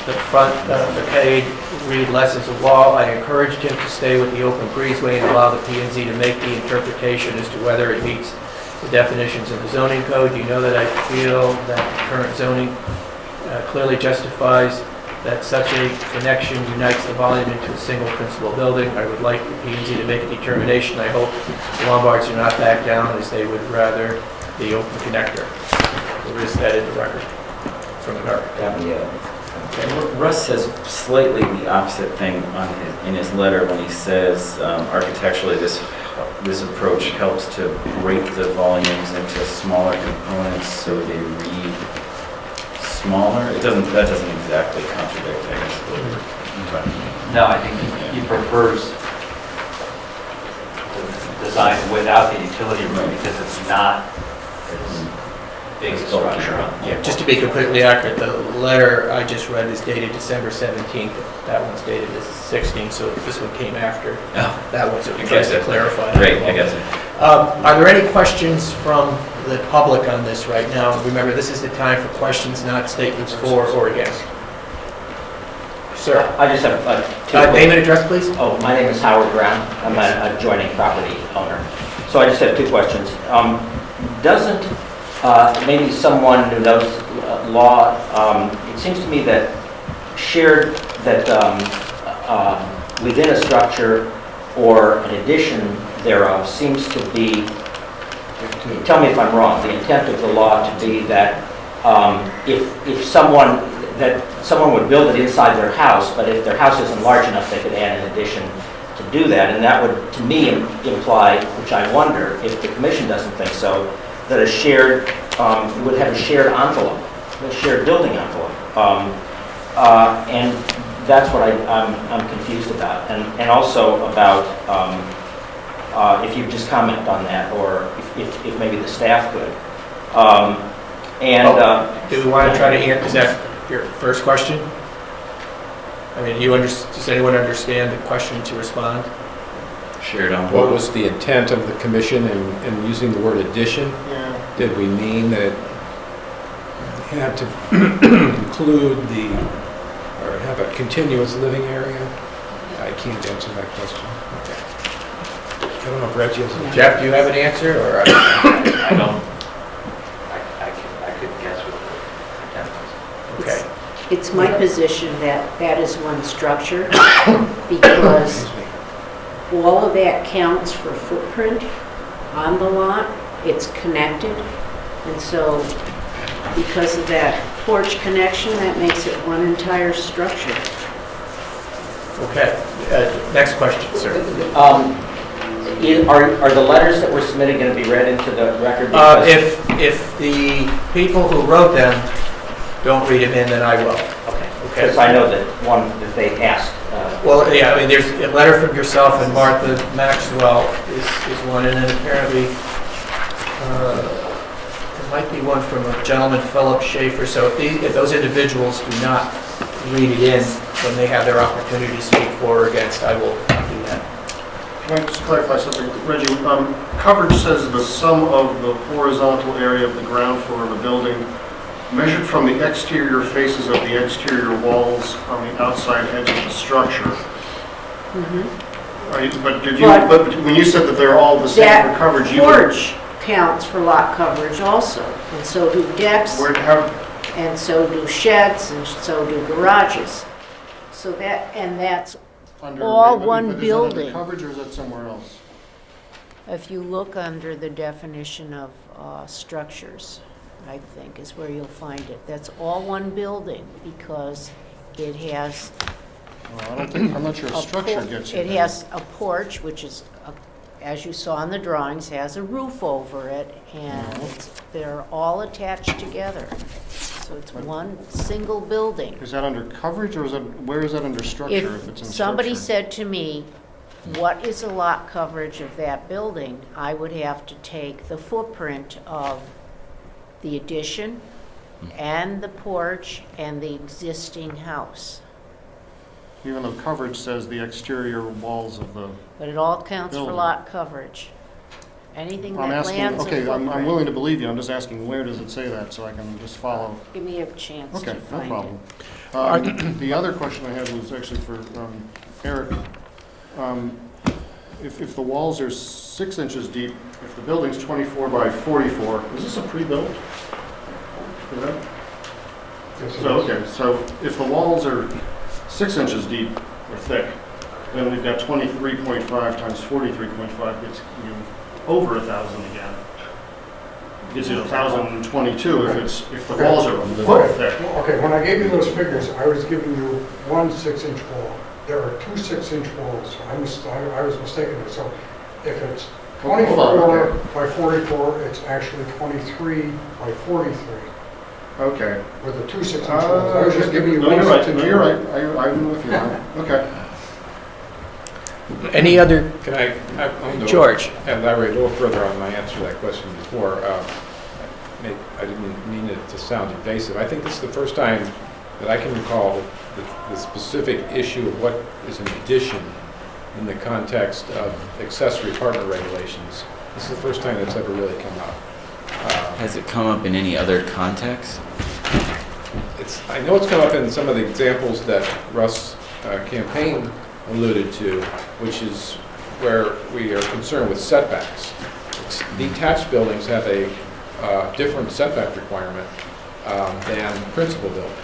the front facade read less as a wall. I encouraged him to stay with the open breezeway and allow the P&Z to make the interpretation as to whether it meets the definitions of the zoning code. You know that I feel that current zoning clearly justifies that such a connection unites the volume into a single principal building. I would like the P&Z to make a determination. I hope the Lombards do not back down, as they would rather the open connector. There is that in the record from the architect. Russ says slightly the opposite thing in his letter when he says architecturally this approach helps to break the volumes into smaller components so they read smaller. That doesn't exactly contradict, I guess, what we're talking about. No, I think he prefers the design without the utility room because it's not as big a structure. Yeah, just to be completely accurate, the letter I just read is dated December 17th. That one's dated the 16th, so this one came after. Oh. That one's just to clarify. Great, I guess. Are there any questions from the public on this right now? Remember, this is the time for questions, not statements for or against. Sir. I just have two Name and address, please. Oh, my name is Howard Brown. I'm an adjoining property owner. So I just have two questions. Doesn't maybe someone who knows law, it seems to me that within a structure or an addition thereof seems to be, tell me if I'm wrong, the intent of the law to be that if someone would build it inside their house, but if their house isn't large enough, they could add an addition to do that. And that would, to me, imply, which I wonder, if the commission doesn't think so, that a shared, would have a shared envelope, a shared building envelope. And that's what I'm confused about. And also about, if you just comment on that, or if maybe the staff could. Do we want to try to answer, is that your first question? I mean, does anyone understand the question to respond? Shared on. What was the intent of the commission in using the word addition? Yeah. Did we mean that it had to include or have a continuous living area? I can't answer that question. I don't know if Reggie has. Jeff, do you have an answer, or? I don't. I could guess what the intent was. Okay. It's my position that that is one structure because all of that counts for footprint on the lot. It's connected. And so because of that porch connection, that makes it one entire structure. Okay. Next question, sir. Are the letters that were submitted going to be read into the record? If the people who wrote them don't read them in, then I will. Okay. Because I know that one that they asked. Well, yeah, I mean, there's a letter from yourself and Martha Maxwell is one, and then apparently there might be one from a gentleman, Philip Schaefer. So if those individuals do not read it in, then they have their opportunity to speak for or against. I will do that. Can I just clarify something? Reggie, coverage says the sum of the horizontal area of the ground floor of the building measured from the exterior faces of the exterior walls on the outside edge of the structure. Right, but did you, but when you said that they're all the same for coverage, you... Porch counts for lot coverage also, and so do decks, and so do sheds, and so do garages. So that, and that's all one building. Is that under coverage or is that somewhere else? If you look under the definition of structures, I think is where you'll find it. That's all one building because it has Well, I'm not sure a structure gets you it there. has a porch, which is, as you saw in the drawings, has a roof over it, and they're all attached together. So it's one single building. Is that under coverage or is that, where is that under structure if it's in If somebody structure? said to me, what is the lot coverage of that building, I would have to take the footprint of the addition and the porch and the existing house. Even though coverage says the exterior walls of the... But it all counts for Building. lot coverage. Anything I'm that asking, lands a okay, I'm footprint. willing to believe you, I'm just asking where does it say that so I can just follow. Give me a chance Okay, to no find it. problem. The other question I had was actually for Eric. If the walls are 6 inches deep, if the building's 24 by 44, is this a pre-built? Is that- Yes, it So, is. okay, so if the walls are 6 inches deep or thick, then we've got 23.5 times 43.5 gets you over 1,000 again. Gives you 1,022 if the walls are a foot thick. Okay, when I gave you those figures, I was giving you one 6-inch wall. There are two 6-inch walls. I was mistaken. So if it's Hold on, 24 okay. by 44, it's actually 23 by 43 Okay. with the two 6-inch walls. I was just giving you No, one you're right, 6-inch no, you're wall. right, I'm with you now. Okay. Any other, Can I'm gonna George? elaborate a little further on my answer to that question before. I didn't mean it to sound invasive. I think this is the first time that I can recall the specific issue of what is an addition in the context of accessory apartment regulations. This is the first time that's ever really come up. Has it come up in any other context? I know it's come up in some of the examples that Russ' campaign alluded to, which is where we are concerned with setbacks. Detached buildings have a different setback requirement than principal buildings.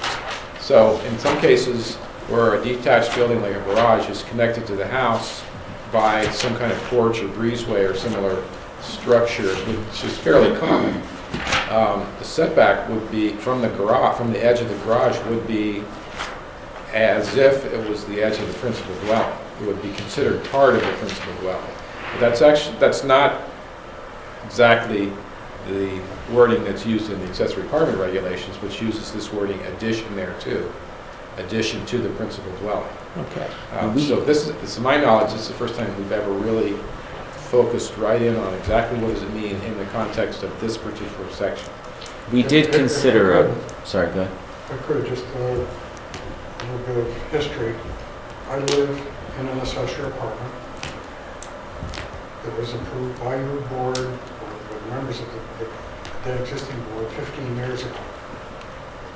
So in some cases where a detached building like a garage is connected to the house by some kind of porch or breezeway or similar structure, which is fairly common, the setback would be from the garage, from the edge of the garage would be as if it was the edge of the principal dwelling. It would be considered part of the principal dwelling. But that's not exactly the wording that's used in the accessory apartment regulations, which uses this wording addition there too, addition to the principal dwelling. Okay. So this is, to my knowledge, this is the first time we've ever really focused right in on exactly what does it mean in the context of this particular section. We did consider sorry, go ahead. I could just a little bit of history. I live in an accessory apartment that was approved by your board, or the members of the existing board 15 years ago.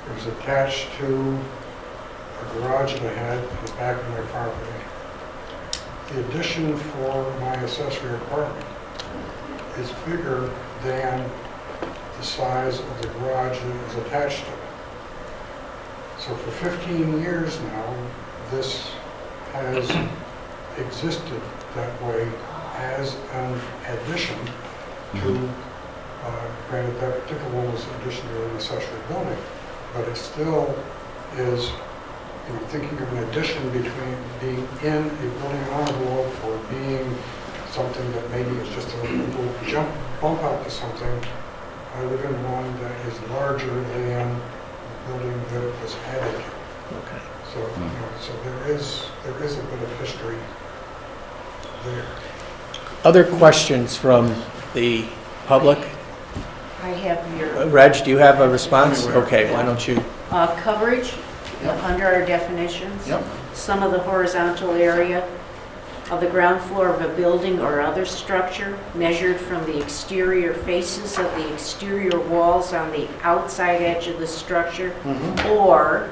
It was attached to a garage that I had in the back of my property. The addition for my accessory apartment is bigger than the size of the garage that is attached to it. So for 15 years now, this has existed that way as an addition to, granted that particular one was addition to an accessory building, but it still is, thinking of an addition between being in a building envelope or being something that maybe is just a little bump out to something. I live in one that is larger than the building that it was added to. Okay. So, so there is a bit of history there. Other questions from the public? I have your Reg, do you have a response? Okay, why don't you? coverage under our definitions. Yep. Some of the horizontal area of the ground floor of a building or other structure measured from the exterior faces of the exterior walls on the outside edge of the structure or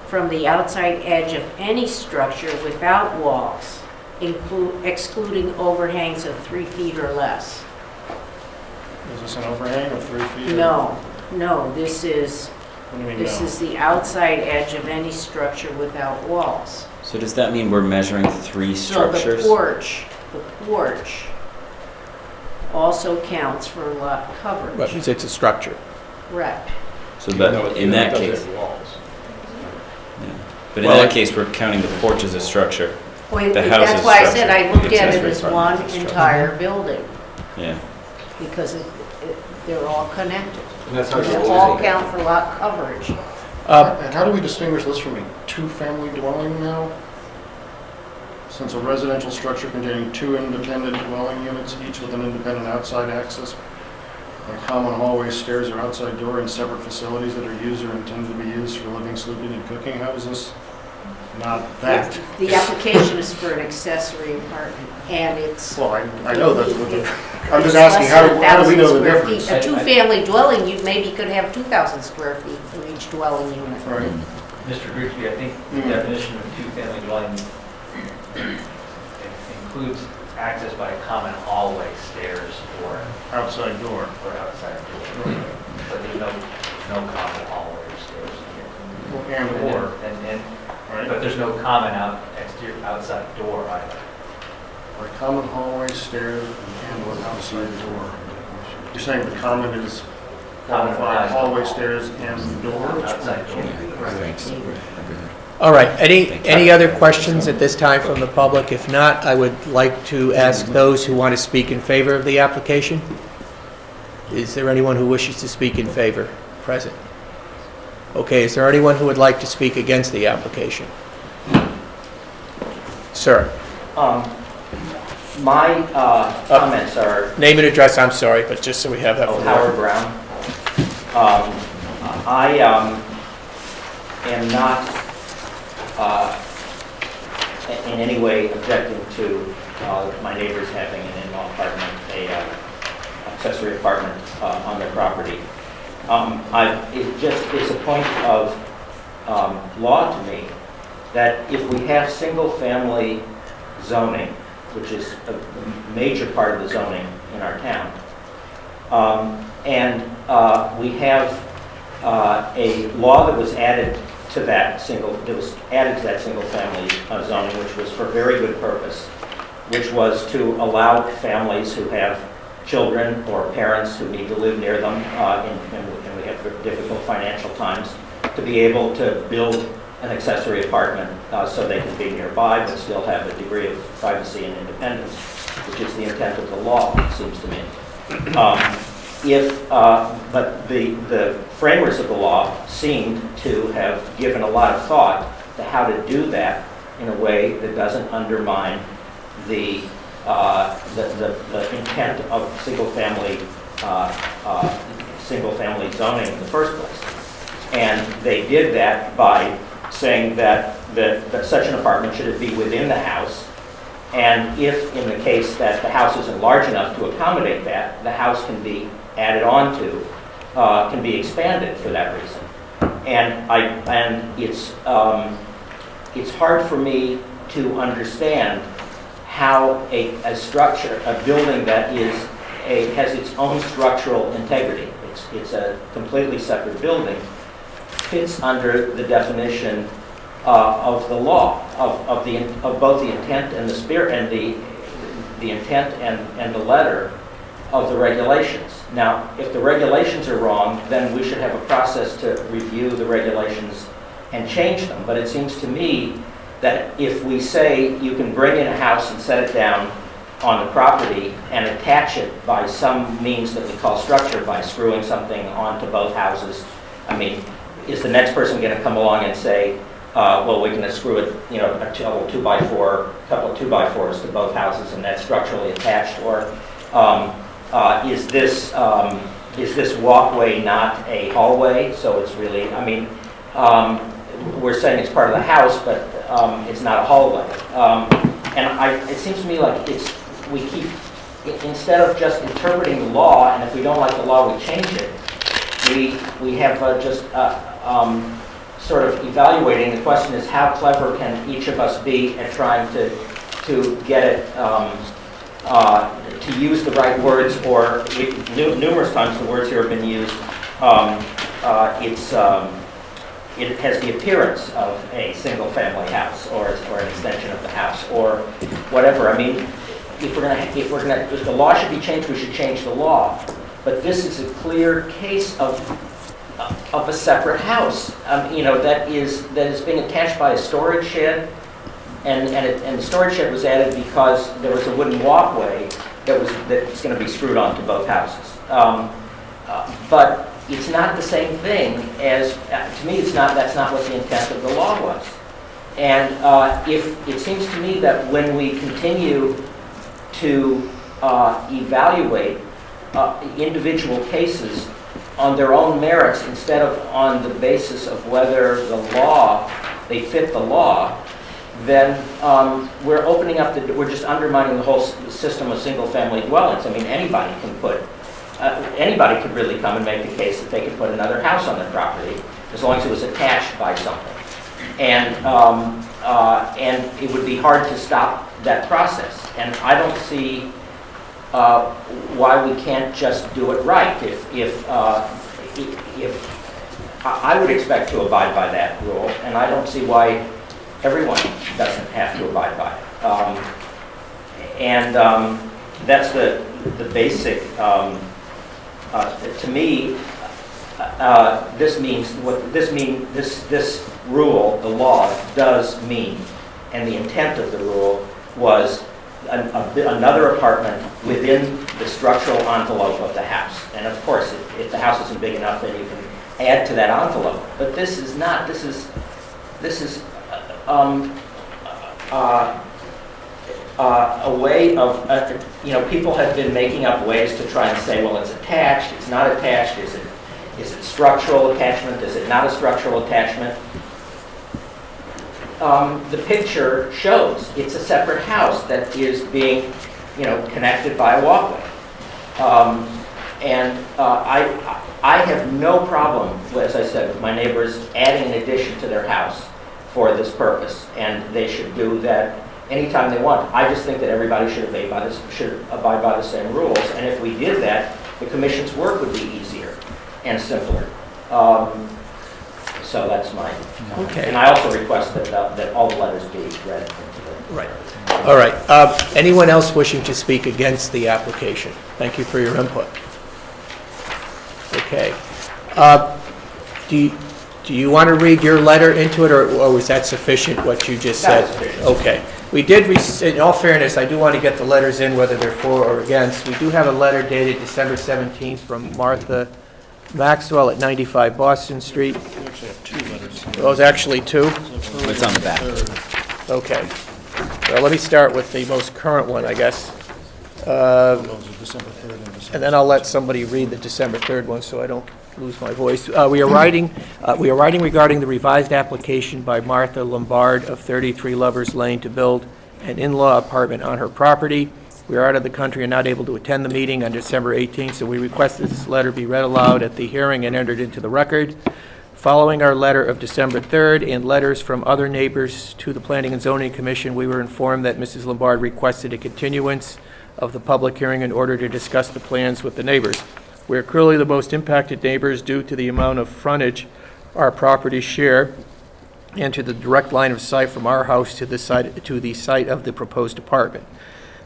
from the outside edge of any structure without walls, excluding overhangs of 3 feet or less. Is this an overhang of 3 feet? No, this is, What do you mean this no? is the outside edge of any structure without walls. So does that mean we're measuring 3 structures? So the porch also counts for lot But coverage. it's a structure. Correct. So that, in that case, but in that case, we're counting the porch as a structure. Well, The house that's is why I said structure. I looked The at it accessory as apartment one is a structure. entire building, Yeah. because they're all connected. And that's how They you're all losing it. count for lot coverage. And how do we distinguish this from a two-family dwelling now? Since a residential structure containing 2 independent dwelling units, each with an independent outside access, a common hallway, stairs, or outside door in separate facilities that are used or intended to be used for living, sleeping, and cooking, how is this not that? The application is for an accessory apartment, and it's. Well, I know that's what the, I'm it's just asking, less than how do we know the 1,000 square feet. difference? A two-family dwelling, you maybe could have 2,000 square feet for each dwelling unit. Right. Mr. Grigsby, I think the definition of two-family dwelling includes access by a common hallway, stairs, or Outside door. outside door. But there's no common hallway or stairs here. And/or, But right? there's no common outside door either. Or common hallway, stairs, and/or outside door. You're saying the common is qualified hallway, stairs, and door? Outside door. All right, any other questions at this time from the public? If not, I would like to ask those who want to speak in favor of the application. Is there anyone who wishes to speak in favor? Present. Okay, is there anyone who would like to speak against the application? Sir, My comments are name and address, I'm sorry, but just so we have that for the Howard record. Brown. I am not in any way objecting to my neighbors having an in-law apartment, accessory apartment on their property. It just is a point of law to me that if we have single-family zoning, which is a major part of the zoning in our town, and we have a law that was added to that single-family zoning, which was for very good purpose, which was to allow families who have children or parents who need to live near them, and we have difficult financial times, to be able to build an accessory apartment so they can be nearby but still have a degree of privacy and independence, which is the intent of the law, it seems to me. But the framers of the law seemed to have given a lot of thought to how to do that in a way that doesn't undermine the intent of single-family zoning in the first place. And they did that by saying that such an apartment should be within the house, and if in the case that the house isn't large enough to accommodate that, the house can be added on to, can be expanded for that reason. And it's hard for me to understand how a structure, a building that has its own structural integrity, it's a completely separate building, fits under the definition of the law, of both the intent and the spirit, and the intent and the letter of the regulations. Now, if the regulations are wrong, then we should have a process to review the regulations and change them. But it seems to me that if we say you can bring in a house and set it down on the property and attach it by some means that we call structure, by screwing something onto both houses, I mean, is the next person going to come along and say, well, we're going to screw it, a couple 2x4s to both houses and that's structurally attached? Or is this walkway not a hallway? So it's really, we're saying it's part of the house, but it's not a hallway. it seems to me like we keep, instead of just interpreting the law, and if we don't like the law, we change it, we have just sort of evaluating. The question is, how clever can each of us be at trying to get it, to use the right words, or numerous times the words here have been used. It has the appearance of a single-family house, or an extension of the house, or whatever. I mean, if the law should be changed, we should change the law. But this is a clear case of a separate house, that is being attached by a storage shed, and the storage shed was added because there was a wooden walkway that's going to be screwed onto both houses. But it's not the same thing as, to me, that's not what the intent of the law was. And if it seems to me that when we continue to evaluate individual cases on their own merits instead of on the basis of whether they fit the law, then we're opening up we're just undermining the whole system of single-family dwellings. I mean, anybody could really come and make the case that they could put another house on their property as long as it was attached by something. And it would be hard to stop that process. And I don't see why we can't just do it right. If I would expect to abide by that rule, and I don't see why everyone doesn't have to abide by it. That's the basic. To me, this rule, the law, does mean, and the intent of the rule was another apartment within the structural envelope of the house. And of course, if the house isn't big enough, then you can add to that envelope. But this is not. This is a way of, people have been making up ways to try and say, well, it's attached, it's not attached, is it structural attachment, is it not a structural attachment? The picture shows it's a separate house that is being, connected by a walkway. I have no problem, as I said, with my neighbors adding an addition to their house for this purpose, and they should do that anytime they want. I just think that everybody should abide by the same rules, and if we did that, the commission's work would be easier and simpler. So that's my. Okay. And I also request that all the letters be read. Right. All right. Anyone else wishing to speak against the application? Thank you for your input. Okay. Do you want to read your letter into it, or was that sufficient, what you just said? That was sufficient. Okay. We did, in all fairness, I do want to get the letters in, whether they're for or against. We do have a letter dated December 17th from Martha Maxwell at 95 Boston Street. We actually have two letters. Well, it's actually two? It's on the back. Okay. Well, let me start with the most current one, I guess. Those are December 3rd and December. And then I'll let somebody read the December 3rd one so I don't lose my voice. We are writing regarding the revised application by Martha Lombard of 33 Lovers Lane to build an in-law apartment on her property. We are out of the country and not able to attend the meeting on December 18th, so we request that this letter be read aloud at the hearing and entered into the record. Following our letter of December 3rd and letters from other neighbors to the Planning and Zoning Commission, we were informed that Mrs. Lombard requested a continuance of the public hearing in order to discuss the plans with the neighbors. We are clearly the most impacted neighbors due to the amount of frontage our properties share and to the direct line of sight from our house to the site of the proposed apartment.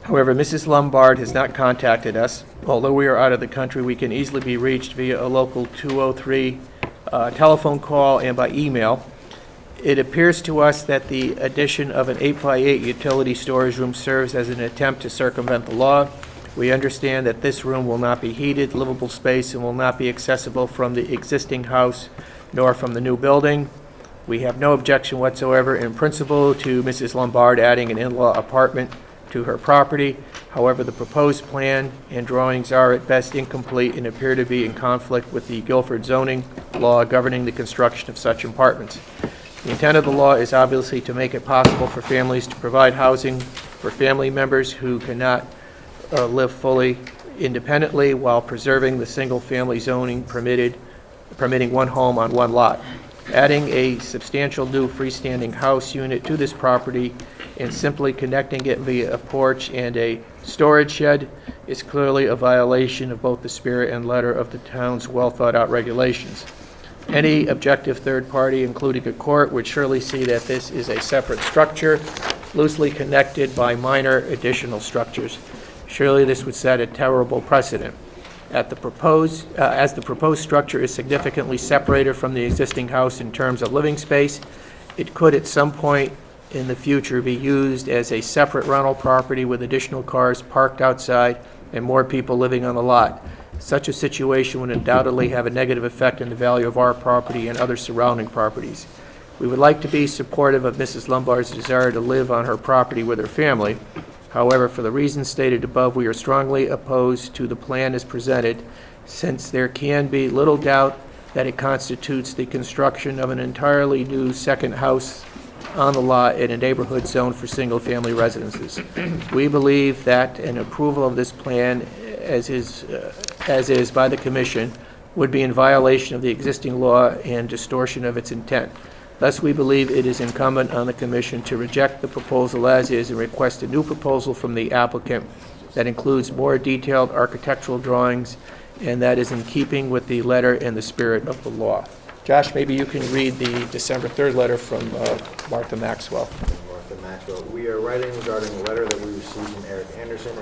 However, Mrs. Lombard has not contacted us. Although we are out of the country, we can easily be reached via a local 203 telephone call and by email. It appears to us that the addition of an 8x8 utility storage room serves as an attempt to circumvent the law. We understand that this room will not be heated, livable space, and will not be accessible from the existing house nor from the new building. We have no objection whatsoever in principle to Mrs. Lombard adding an in-law apartment to her property. However, the proposed plan and drawings are at best incomplete and appear to be in conflict with the Guilford zoning law governing the construction of such apartments. The intent of the law is obviously to make it possible for families to provide housing for family members who cannot live fully independently while preserving the single-family zoning permitting one home on one lot. Adding a substantial new freestanding house unit to this property and simply connecting it via a porch and a storage shed is clearly a violation of both the spirit and letter of the town's well-thought-out regulations. Any objective third party, including a court, would surely see that this is a separate structure, loosely connected by minor additional structures. Surely this would set a terrible precedent. As the proposed structure is significantly separated from the existing house in terms of living space, it could at some point in the future be used as a separate rental property with additional cars parked outside and more people living on the lot. Such a situation would undoubtedly have a negative effect on the value of our property and other surrounding properties. We would like to be supportive of Mrs. Lombard's desire to live on her property with her family. However, for the reasons stated above, we are strongly opposed to the plan as presented, since there can be little doubt that it constitutes the construction of an entirely new second house on the lot in a neighborhood zone for single-family residences. We believe that an approval of this plan, as is by the Commission, would be in violation of the existing law and distortion of its intent. Thus, we believe it is incumbent on the Commission to reject the proposal as is and request a new proposal from the applicant that includes more detailed architectural drawings and that is in keeping with the letter and the spirit of the law. Josh, maybe you can read the December 3rd letter from Martha Maxwell. Martha Maxwell. We are writing regarding a letter that we received from Eric Anderson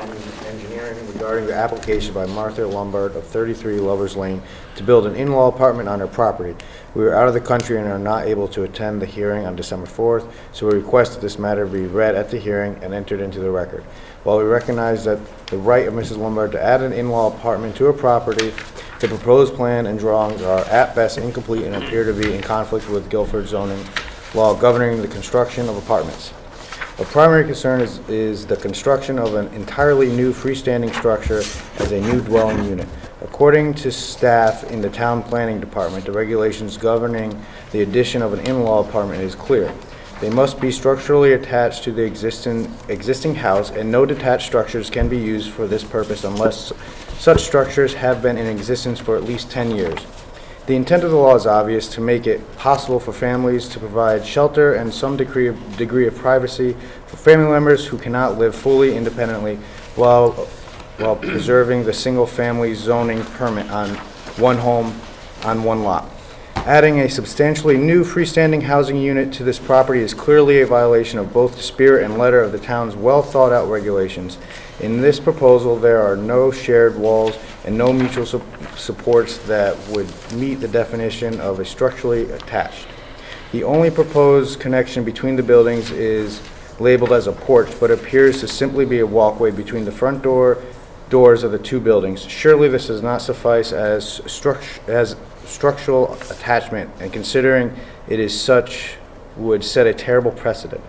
Engineering regarding the application by Martha Lombard of 33 Lovers Lane to build an in-law apartment on her property. We are out of the country and are not able to attend the hearing on December 4th, so we request that this matter be read at the hearing and entered into the record. While we recognize that the right of Mrs. Lombard to add an in-law apartment to her property, the proposed plan and drawings are at best incomplete and appear to be in conflict with Guilford zoning law governing the construction of apartments. Of primary concern is the construction of an entirely new freestanding structure as a new dwelling unit. According to staff in the town planning department, the regulations governing the addition of an in-law apartment is clear. They must be structurally attached to the existing house, and no detached structures can be used for this purpose unless such structures have been in existence for at least 10 years. The intent of the law is obvious: to make it possible for families to provide shelter and some degree of privacy for family members who cannot live fully independently while preserving the single-family zoning permit on one home on one lot. Adding a substantially new freestanding housing unit to this property is clearly a violation of both the spirit and letter of the town's well-thought-out regulations. In this proposal, there are no shared walls and no mutual supports that would meet the definition of a structurally attached. The only proposed connection between the buildings is labeled as a porch, but appears to simply be a walkway between the front doors of the two buildings. Surely this does not suffice as structural attachment, and considering it is such, would set a terrible precedent.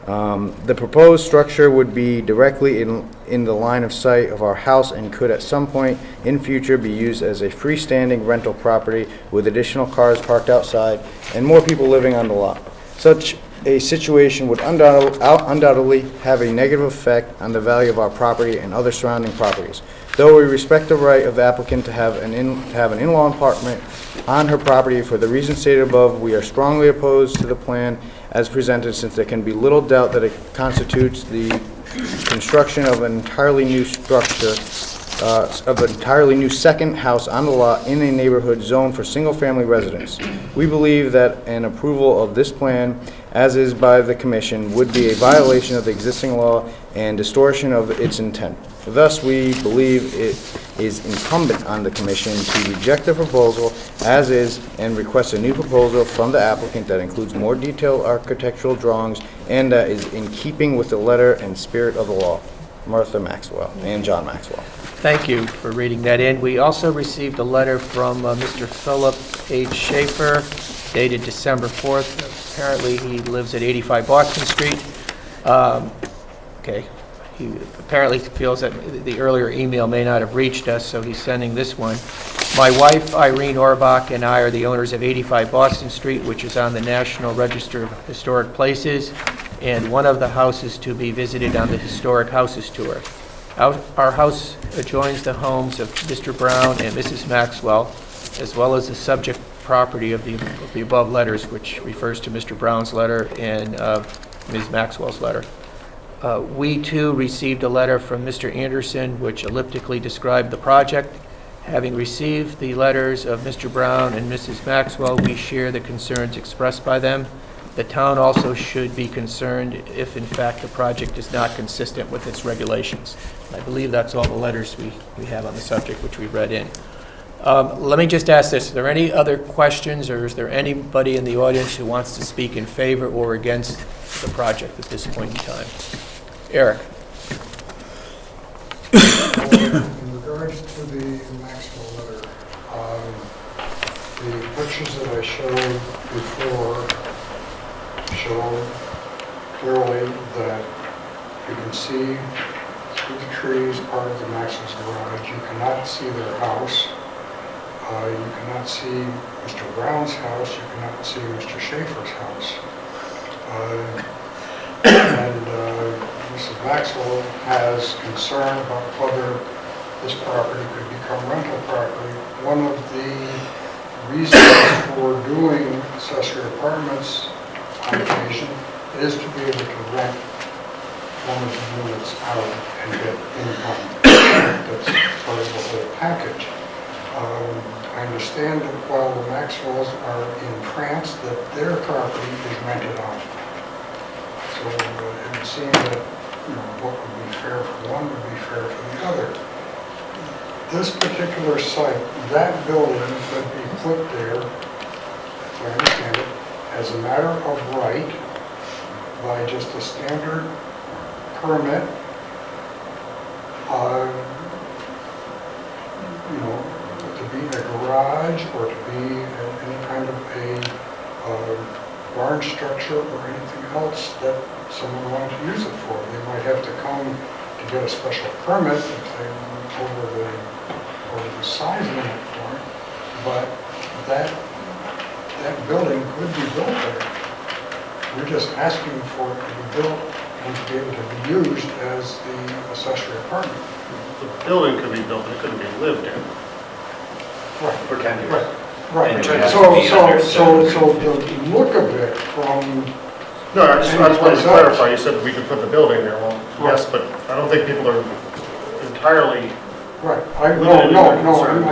The proposed structure would be directly in the line of sight of our house and could at some point in future be used as a freestanding rental property with additional cars parked outside and more people living on the lot. Such a situation would undoubtedly have a negative effect on the value of our property and other surrounding properties. Though we respect the right of the applicant to have an in-law apartment on her property for the reasons stated above, we are strongly opposed to the plan as presented, since there can be little doubt that it constitutes the construction of an entirely new structure, of an entirely new second house on the lot in a neighborhood zone for single-family residents. We believe that an approval of this plan, as is by the Commission, would be a violation of the existing law and distortion of its intent. Thus, we believe it is incumbent on the Commission to reject the proposal as is and request a new proposal from the applicant that includes more detailed architectural drawings and that is in keeping with the letter and spirit of the law. Martha Maxwell and John Maxwell. Thank you for reading that in. We also received a letter from Mr. Philip H. Schaefer dated December 4th. Apparently, he lives at 85 Boston Street. He apparently feels that the earlier email may not have reached us, so he's sending this one. My wife, Irene Orbach, and I are the owners of 85 Boston Street, which is on the National Register of Historic Places. and one of the houses to be visited on the Historic Houses Tour. Our house adjoins the homes of Mr. Brown and Mrs. Maxwell, as well as the subject property of the above letters, which refers to Mr. Brown's letter and Ms. Maxwell's letter. We, too, received a letter from Mr. Anderson, which elliptically described the project. Having received the letters of Mr. Brown and Mrs. Maxwell, we share the concerns expressed by them. The town also should be concerned if, in fact, the project is not consistent with its regulations. I believe that's all the letters we have on the subject, which we read in. Let me just ask this. Are there any other questions, or is there anybody in the audience who wants to speak in favor or against the project at this point in time? Eric? In regards to the Maxwell letter, the pictures that I showed before show clearly that you can see through the trees part of the Maxwell's garage. You cannot see their house. You cannot see Mr. Brown's house. You cannot see Mr. Schaefer's house. And Mrs. Maxwell has concern about whether this property could become rental property. One of the reasons for doing accessory apartments on occasion is to be able to rent one of the units out and get income. That's part of the whole package. I understand that while the Maxwells are in France, that their property is rented out. So it would seem that, what would be fair for one would be fair for the other. This particular site, that building could be put there, if I understand it, as a matter of right by just a standard permit, to be a garage or to be any kind of a barn structure or anything else that someone wanted to use it for. They might have to come to get a special permit if they went over the size limit for it, but that building could be built there. We're just asking for it to be built and to be able to be used as the accessory apartment. The building could be built, but it couldn't be lived in. Right. For 10 years. Right. And it would have to be under So the look of it from... No, I just wanted to clarify, you said we could put the building there. Well, yes, but I don't think people are entirely... Right. I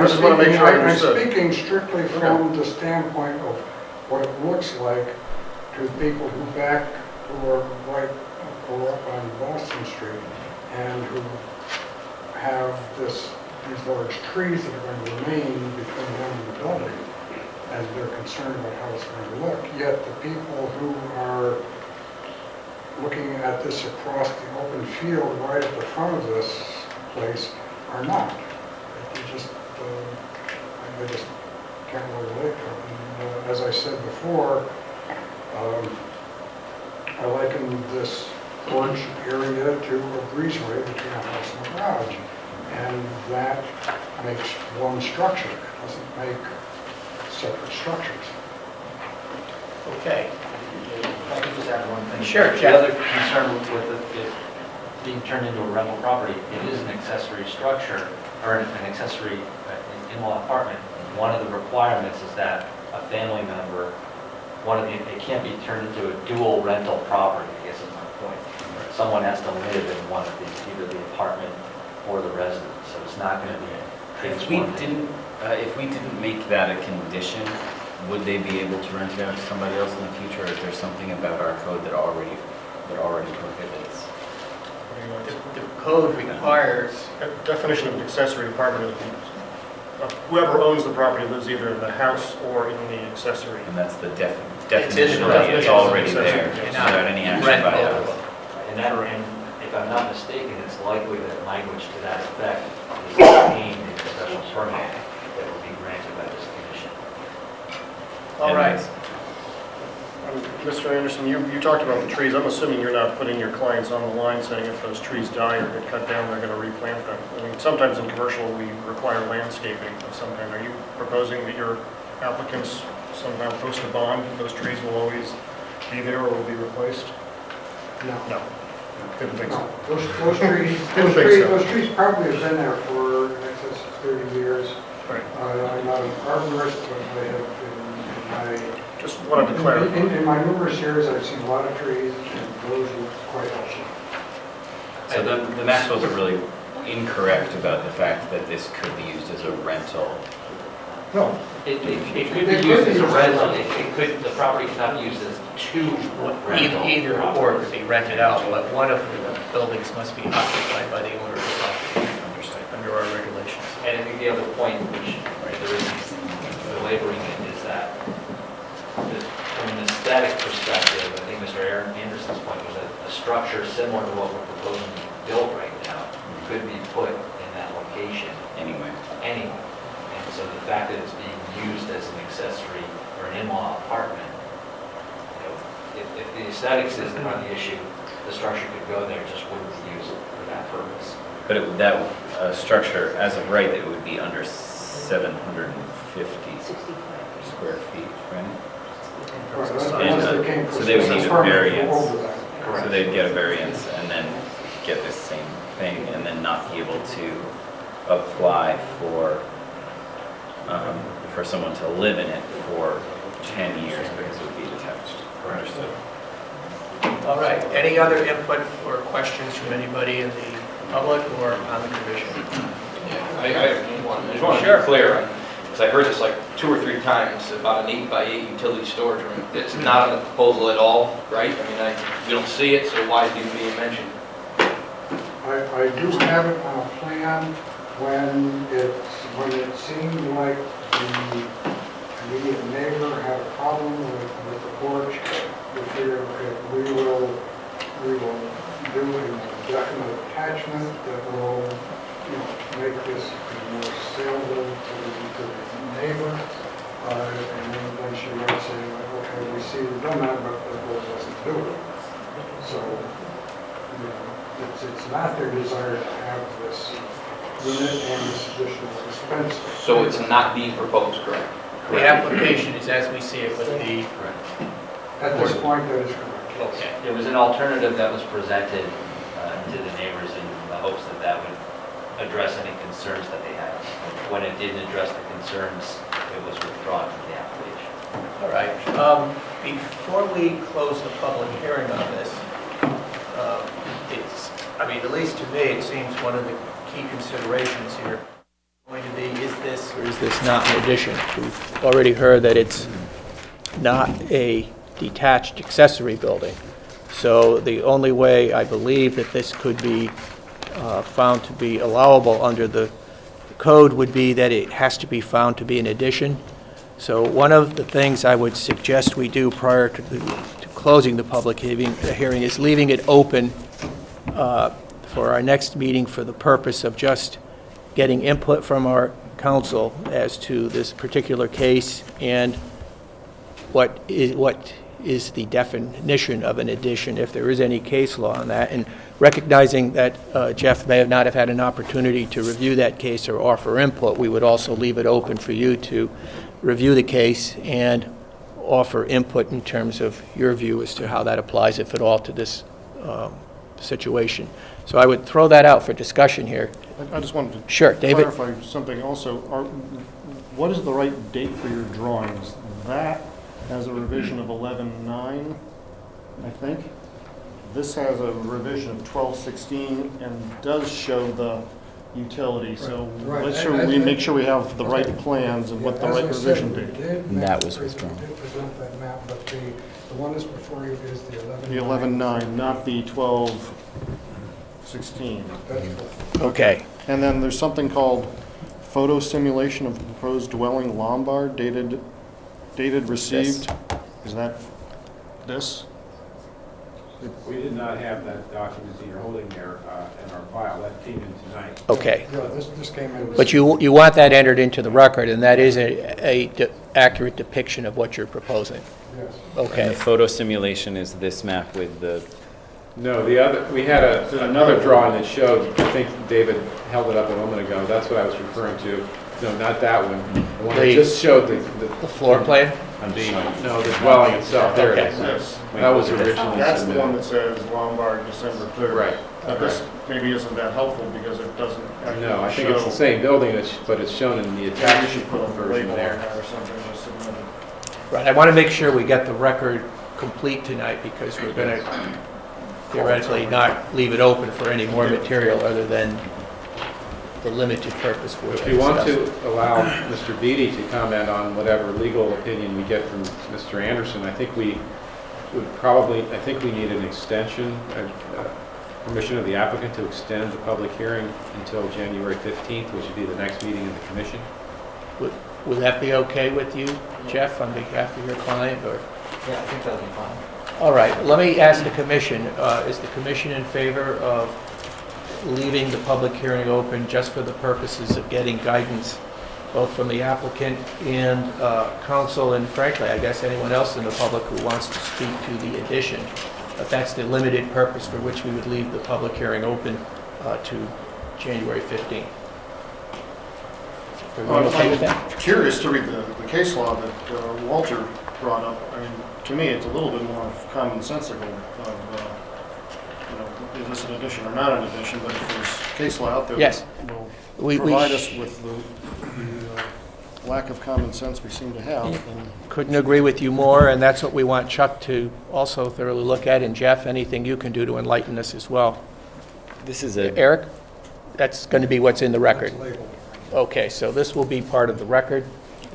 just want to make sure I I'm understood. speaking strictly from the standpoint of what it looks like to people who grew up on Boston Street and who have these large trees that are going to remain between them and the building, and they're concerned about how it's going to look. Yet the people who are looking at this across the open field right at the front of this place are not. I just can't really relate to it. And, as I said before, I liken this porch area to a breezeway between a house and a garage. And that makes one structure. It doesn't make separate structures. Okay. If I could just add one thing. Sure, The Jeff. other concern with it being turned into a rental property, it is an accessory structure, or an accessory in-law apartment. One of the requirements is that a family member, it can't be turned into a dual rental property, I guess is my point. Someone has to live in one of these, either the apartment or the residence, so it's not going to be transformed. If we didn't make that a condition, would they be able to rent it out to somebody else in the future, or is there something about our code that already prohibits? The code requires... The definition of an accessory apartment is whoever owns the property lives either in the house or in the accessory. And that's the definition, definition. it's already there, Yes. without any action Rent by both. us. And if I'm not mistaken, it's likely that language to that effect is contained in the special permit that will be granted by this commission. All right. Mr. Anderson, you talked about the trees. I'm assuming you're not putting your clients on the line saying if those trees die or get cut down, they're going to replant them. I mean, sometimes in commercial, we require landscaping of some kind. Are you proposing that your applicants somehow post a bond, those trees will always be there or will be replaced? No, didn't think so. No, those trees, Didn't think so. those trees probably have been there for in excess of 30 years. Right. I'm not an arborist, but I have, in my Just wanted to clarify. In my numerous years, I've seen a lot of trees, and those look quite healthy. So the Maxwells are really incorrect about the fact that this could be used as a rental. No, It could be used as a rental, the property cannot be used as two rental. Either or could be rented out, but one of the buildings must be occupied by the owner of the property. Understood. Under our regulations. And I think the other point, which there is belaboring it, is that from an aesthetic perspective, I think Mr. Aaron Anderson's point was that a structure similar to what we're proposing to build right now could be put in that location Anyway. anyway. And so the fact that it's being used as an accessory or an in-law apartment, you know, if the aesthetics is not the issue, the structure could go there, it just wouldn't be used for that purpose. But that structure, as of right, it would be under 750 square feet, right? So they would need a variance. So they'd get a variance and then get this same thing and then not be able to apply for someone to live in it for 10 years because it would be detached. Understood. All right, any other input or questions from anybody in the public or on the commission? I just want to be clear, because I heard this like 2 or 3 times about an 8x8 utility storage room. It's not on the proposal at all, right? I mean, we don't see it, so why is it even being mentioned? I do have it on a plan when it seemed like the immediate neighbor had a problem with the porch. We figured, okay, we will do a definite attachment that will, make this more saleable to the neighbor. And then she might say, okay, we see you've done that, but that doesn't do it. So, it's not their desire to have this unit and this additional expense. So it's not being proposed, correct? The application is as we see it with the... At this point, that is correct. Okay. It was an alternative that was presented to the neighbors in the hopes that that would address any concerns that they had. When it didn't address the concerns, it was withdrawn from the application. All right. Before we close the public hearing on this, at least to me, it seems one of the key considerations here going to be, is this or is this not an addition? We've already heard that it's not a detached accessory building. So the only way I believe that this could be found to be allowable under the code would be that it has to be found to be an addition. So one of the things I would suggest we do prior to closing the public hearing is leaving it open for our next meeting for the purpose of just getting input from our council as to this particular case and what is the definition of an addition, if there is any case law on that, and recognizing that Jeff may not have had an opportunity to review that case or offer input, we would also leave it open for you to review the case and offer input in terms of your view as to how that applies, if at all, to this situation. So I would throw that out for discussion here. I just wanted to Sure, David? clarify something also. What is the right date for your drawings? That has a revision of 11/9, I think. This has a revision of 12/16 and does show the utility. So Right. let's make sure we have the right plans and what the right revision date. And that was withdrawn. We did present that map, but the one that's before you is the 11. The 11/9, not the 12/16. Okay. And then there's something called photo simulation of proposed dwelling Lombard, dated received. Is that this? We did not have that document that you're holding there in our file. That came in tonight. Okay. Yeah, this came in. But you want that entered into the record, and that is a accurate depiction of what you're proposing? Yes. And Okay. the photo simulation is this map with the, No, we had another drawing that showed, I think David held it up a moment ago. That's what I was referring to. No, not that one. The one that The- just showed the The floor plan? on B. No, the dwelling itself, there it is. Yes. That was originally That's the one submitted. that says Lombard, December 3rd. Right. Now, this maybe isn't that helpful because it doesn't actually show. No, I think it's the same building, but it's shown in the Maybe you attached should put a version label on there. that or something just submitted. Right, I want to make sure we get the record complete tonight because we're going to theoretically not leave it open for any more material other than the limited purpose for which I If you want discussed. to allow Mr. Beatty to comment on whatever legal opinion we get from Mr. Anderson, I think we would probably, I think we need an extension, permission of the applicant to extend the public hearing until January 15th, which would be the next meeting of the commission. Would that be okay with you, Jeff, on behalf of your client, or? Yeah, I think that'll be fine. All right, let me ask the commission, is the commission in favor of leaving the public hearing open just for the purposes of getting guidance, both from the applicant and council, and frankly, I guess anyone else in the public who wants to speak to the addition? But that's the limited purpose for which we would leave the public hearing open to January 15th. Everyone okay with that? I'm curious to read the case law that Walter brought up. I mean, to me, it's a little bit more commonsensical of, is this an addition or not an addition? But if there's case law out there Yes. that will We provide us with the lack of common sense we seem to have, then couldn't agree with you more, and that's what we want Chuck to also thoroughly look at, and Jeff, anything you can do to enlighten us as well. This is a, Eric, that's going to be what's in the record. It's labeled. Okay, so this will be part of the record,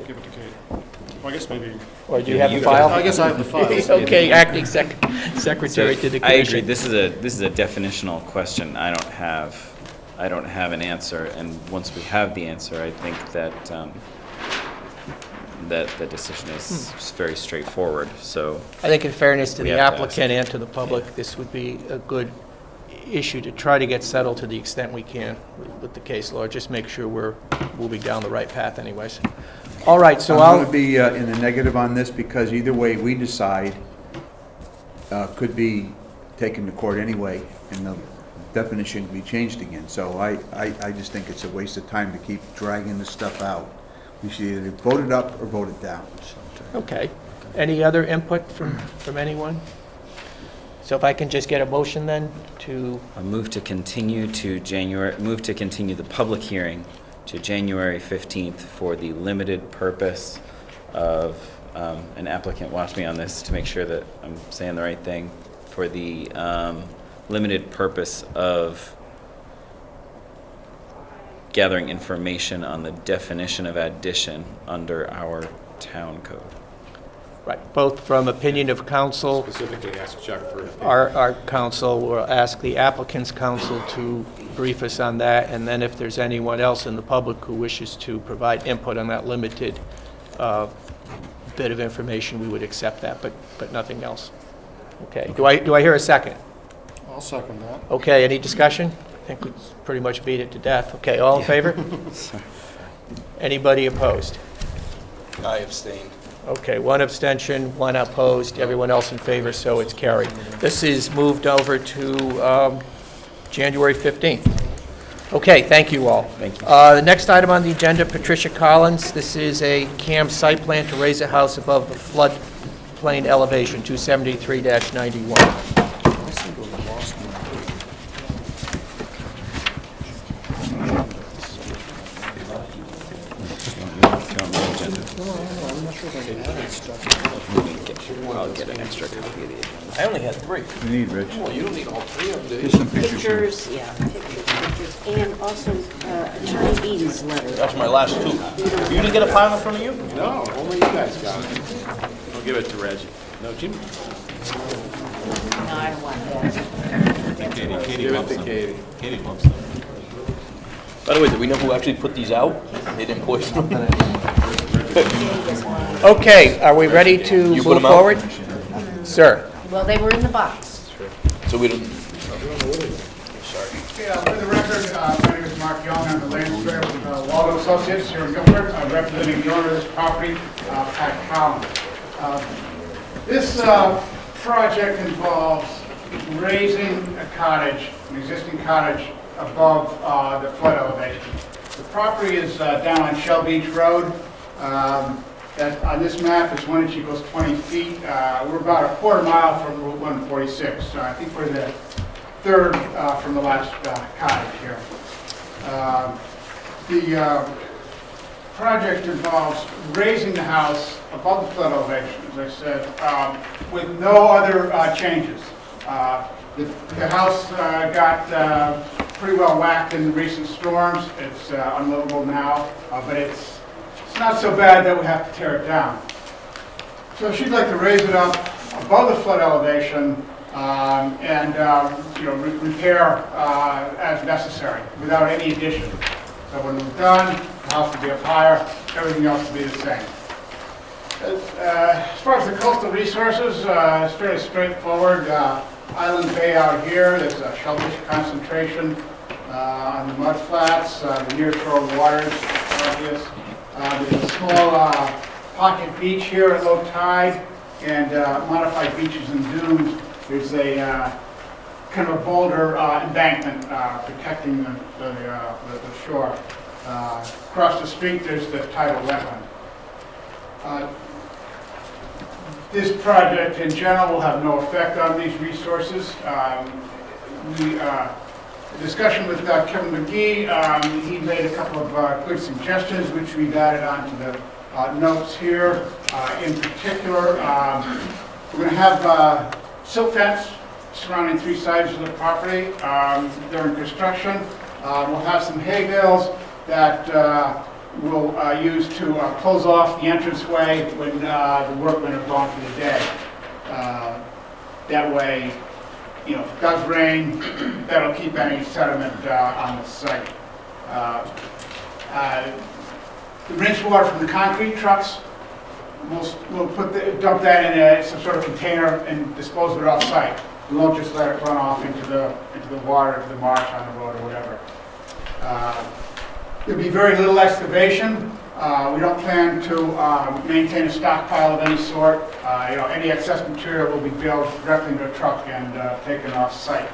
give it to Kate. Well, I guess maybe, or do you have the You- file? I guess I have the file. Okay, acting secretary to the I agree, commission. this is a definitional question. I don't have an answer, and once we have the answer, I think that, that the decision is very straightforward, so. I think in fairness to We the have to applicant and to the public, this would be a good issue to try to get settled to the extent we can with the case law. Just make sure we're moving down the right path anyways. All right, so I'm going to I'll, be in the negative on this because either way we decide could be taken to court anyway, and the definition can be changed again. So I just think it's a waste of time to keep dragging this stuff out. We should either vote it up or vote it down. okay. Any other input from anyone? So if I can just get a motion then to, A move to continue the public hearing to January 15th for the limited purpose of, an applicant watched me on this to make sure that I'm saying the right thing, for the limited purpose of gathering information on the definition of addition under our town code. right, both from opinion of council, Specifically ask Chuck for. our council will ask the applicant's counsel to brief us on that, and then if there's anyone else in the public who wishes to provide input on that limited bit of information, we would accept that, but nothing else. Okay, do I hear a second? I'll second that. Okay, any discussion? I think we pretty much beat it to death. Okay, all in favor? Anybody opposed? I abstain. Okay, one abstention, one opposed, everyone else in favor, so it's carried. This is moved over to January 15th. Okay, thank you all. Thank you. The next item on the agenda, Patricia Collins. This is a CAM site plan to raise a house above the floodplain elevation, 273-91. I seem to have lost one. I'm not sure if I can have it stuck. I'll get an extra copy of the agenda. I only had 3. You need, Rich. Well, you don't need all 3 of them, do you? Here's some pictures. Pictures, yeah, pictures, and also Attorney Eaton's letter. That's my last 2. You didn't get a pile in front of you? No, only you guys got it. I'll give it to Reggie. No, Jim. No, I don't want that. Katie Give it bumps to them. Katie. Katie bumps them. By the way, do we know who actually put these out? They didn't poison them? Okay, are we ready to You put move 'em out? forward? Sir? Well, they were in the box. So we don't, Yeah, for the record, my name is Mark Young, I'm the land surveyor with Waldo Associates here in Guilford, representing the owner of this property, Pat Collins. This project involves raising a cottage, an existing cottage, above the flood elevation. The property is down on Shell Beach Road. that on this map, it's 1 inch equals 20 feet. We're about a quarter mile from Route 146. So I think we're the third from the last cottage here. The project involves raising the house above the flood elevation, as I said, with no other changes. The house got pretty well whacked in the recent storms. It's unlivable now, but it's not so bad that we have to tear it down. So she'd like to raise it up above the flood elevation and repair as necessary without any addition. So when we're done, the house will be up higher, everything else will be the same. As far as the coastal resources, it's fairly straightforward. Island Bay out here, there's a shellfish concentration on the mud flats, the nearshore waters, obvious. There's a small pocket beach here at low tide, and modified beaches and dunes. There's a kind of a boulder embankment protecting the shore. Across the street, there's the tidal wetland. This project in general will have no effect on these resources. Discussion with Kevin McGee, he made a couple of good suggestions which we've added onto the notes here. In particular, we're going to have silt fence surrounding 3 sides of the property during construction. We'll have some hay bales that we'll use to close off the entranceway when the workmen are gone for the day. That way, if it does rain, that'll keep any sediment on the site. The rinse water from the concrete trucks, we'll dump that in some sort of container and dispose of it off-site. We won't just let it run off into the water, into the marsh on the road or whatever. There'll be very little excavation. We don't plan to maintain a stockpile of any sort. Any excess material will be bailed directly into a truck and taken off-site.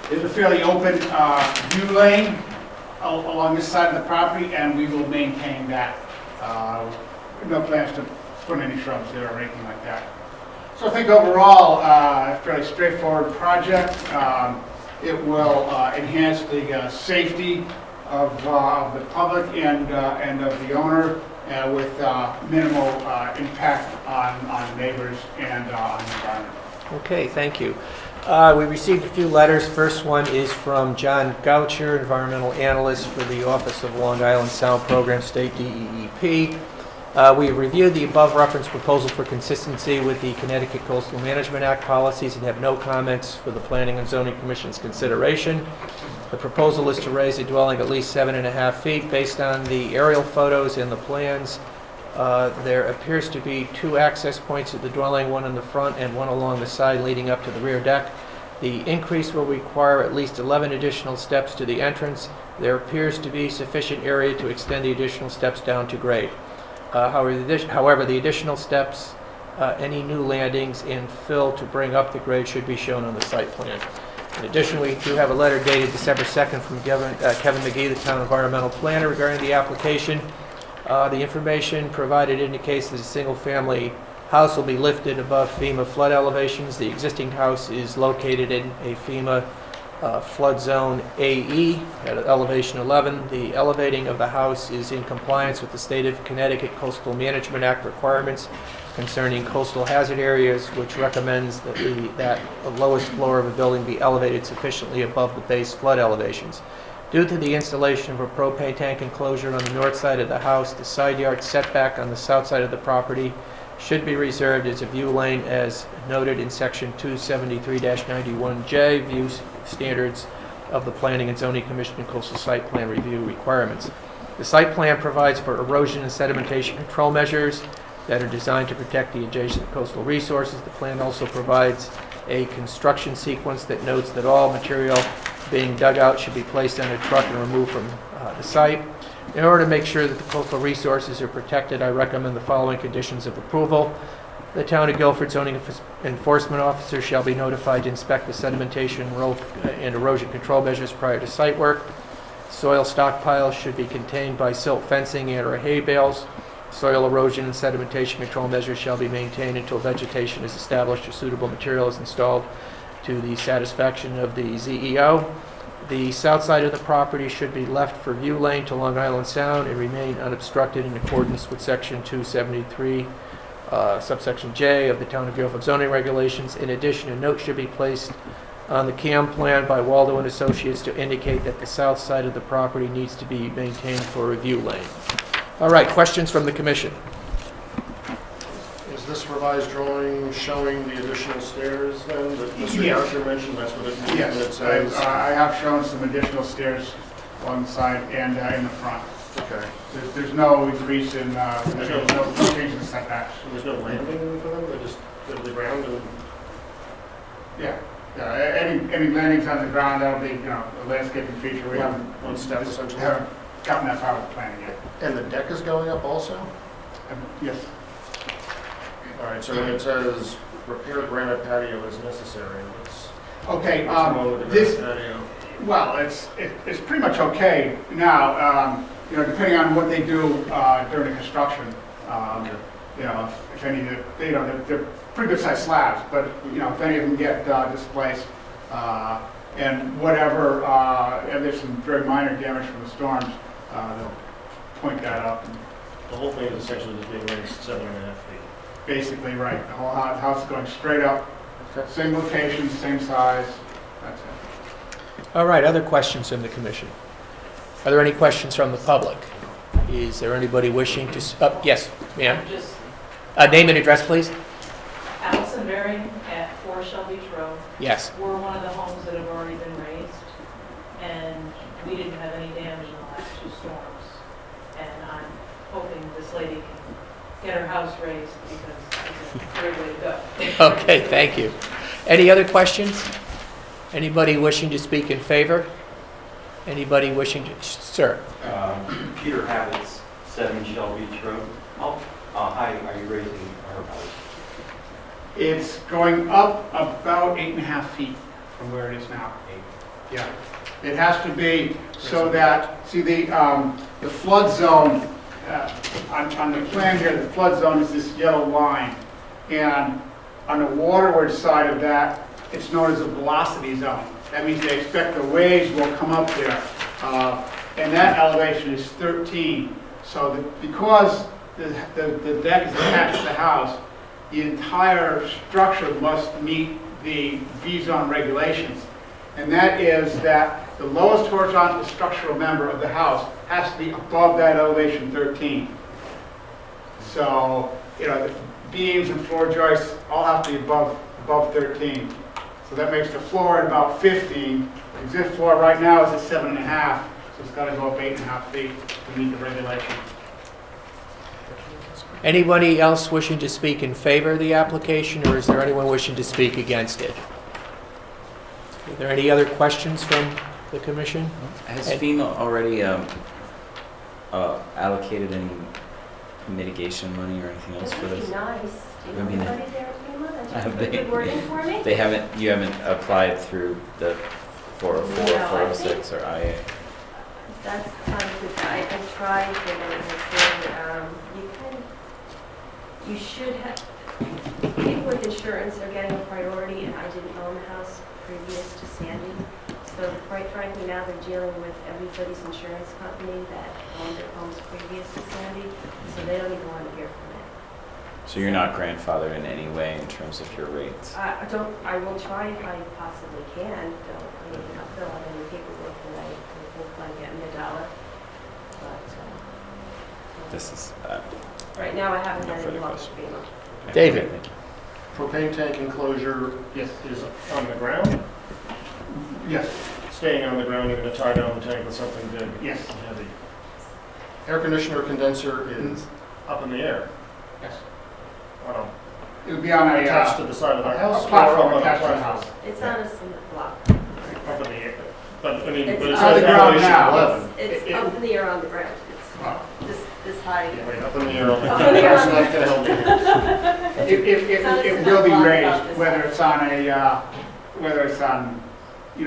There's a fairly open view lane along this side of the property, and we will maintain that. No plans to put any shrubs there or anything like that. So I think overall, a fairly straightforward project. It will enhance the safety of the public and of the owner with minimal impact on neighbors and on the environment. Okay, thank you. We received a few letters. First one is from John Goucher, environmental analyst for the Office of Long Island Sound Program, State DEEP. We reviewed the above referenced proposal for consistency with the Connecticut Coastal Management Act policies and have no comments for the Planning and Zoning Commission's consideration. The proposal is to raise a dwelling at least 7.5 feet. Based on the aerial photos and the plans, there appears to be 2 access points at the dwelling, one in the front and one along the side leading up to the rear deck. The increase will require at least 11 additional steps to the entrance. There appears to be sufficient area to extend the additional steps down to grade. However, the additional steps, any new landings and fill to bring up the grade should be shown on the site plan. In addition, we do have a letter dated December 2nd from Kevin McGee, the Town Environmental Planner, regarding the application. The information provided indicates that a single-family house will be lifted above FEMA flood elevations. The existing house is located in a FEMA flood zone AE at elevation 11. The elevating of the house is in compliance with the State of Connecticut Coastal Management Act requirements concerning coastal hazard areas, which recommends that the lowest floor of a building be elevated sufficiently above the base flood elevations. Due to the installation of a propane tank enclosure on the north side of the house, the side yard setback on the south side of the property should be reserved as a view lane as noted in section 273-91J, view standards of the Planning and Zoning Commission and Coastal Site Plan Review requirements. The site plan provides for erosion and sedimentation control measures that are designed to protect the adjacent coastal resources. The plan also provides a construction sequence that notes that all material being dug out should be placed on a truck and removed from the site. In order to make sure that the coastal resources are protected, I recommend the following conditions of approval. The Town of Guilford zoning enforcement officer shall be notified to inspect the sedimentation and erosion control measures prior to site work. Soil stockpiles should be contained by silt fencing and or hay bales. Soil erosion and sedimentation control measures shall be maintained until vegetation is established or suitable material is installed to the satisfaction of the ZEO. The south side of the property should be left for view lane to Long Island Sound and remain unobstructed in accordance with Section 273, subsection J of the Town of Guilford zoning regulations. In addition, a note should be placed on the CAM plan by Waldo and Associates to indicate that the south side of the property needs to be maintained for a view lane. All right, questions from the commission? Is this revised drawing showing the additional stairs then that Mr. Yes. Yarcher mentioned? That's what it means when it Yes, says? I have shown some additional stairs on the side and in the front. Okay. There's no increase in, no change in setbacks. So there's no landing for them? They just go to the ground and? Yeah, any landings on the ground, that'll be, a landscaping feature. We haven't On steps essentially? haven't gotten that far with the planning yet. And the deck is going up also? Yes. All right, so when it says repair granite patio is necessary, what's Okay, wrong with the this, granite patio? well, it's pretty much okay now, depending on what they do during the construction. If any, they're pretty good sized slabs, but, if any of them get displaced, and whatever, and there's some very minor damage from the storms, they'll point that up. And The whole thing is essentially just being raised 7.5 feet. basically, right, the whole house is going straight up, same location, same size, that's it. All right, other questions from the commission? Are there any questions from the public? Is there anybody wishing to, yes, ma'am? Just Name and address, please? Allison Baring at 4 Shell Beach Road. Yes. We're one of the homes that have already been raised, and we didn't have any damage in the last 2 storms. And I'm hoping this lady can get her house raised because it's a great way to go. Okay, thank you. Any other questions? Anybody wishing to speak in favor? Anybody wishing to, sir? Peter Habits, 7 Shell Beach Road. How high are you raising her house? It's going up about 8.5 feet from where it is now. Yeah. It has to be so that, see the flood zone, on the plan here, the flood zone is this yellow line. And on the waterward side of that, it's known as a velocity zone. That means they expect the waves will come up there. And that elevation is 13. So because the deck is attached to the house, the entire structure must meet the V-zone regulations. And that is that the lowest horizontal structural member of the house has to be above that elevation 13. So, the beams and floor joists all have to be above 13. So that makes the floor at about 15. The existing floor right now is at 7.5, so it's got to go up 8.5 feet to meet the regulation. Anybody else wishing to speak in favor of the application, or is there anyone wishing to speak against it? Are there any other questions from the commission? Has FEMA already allocated any mitigation money or anything else for this? Nice. Do you I mean, know anybody there at FEMA that have you put they- good word in for me? They haven't, you haven't applied through the 404, No, I 406, or IA? That's kind of good. I tried, but it was good. You should have, people with insurance are getting a priority, and I didn't own the house previous to Sandy. So quite frankly, now they're dealing with everybody's insurance company that owned their homes previous to Sandy, so they don't even want to hear from it. So you're not grandfathered in any way in terms of your rates? I will try if I possibly can. I don't fill out any paperwork tonight. We'll try to get me $1. But This is, right now, I haven't no had further any luck with questions. FEMA. David? Thank you. Propane tank enclosure is on the ground? Yes. Staying on the ground, you're going to tie down the tank with something big Yes. and heavy. Air conditioner condenser is up in the air. Yes. Wow. It would be on a Attached to the side of the house? a or platform up on a attached to the platform? house. It's on a cement block. Up in the air. But, I mean, It's but it on says the ground elevation now. 11. It's up in the air on the ground. It's this high. Wait, up in the air on the Up in the air on ground. the That's not going to help me. It will be raised, whether it's on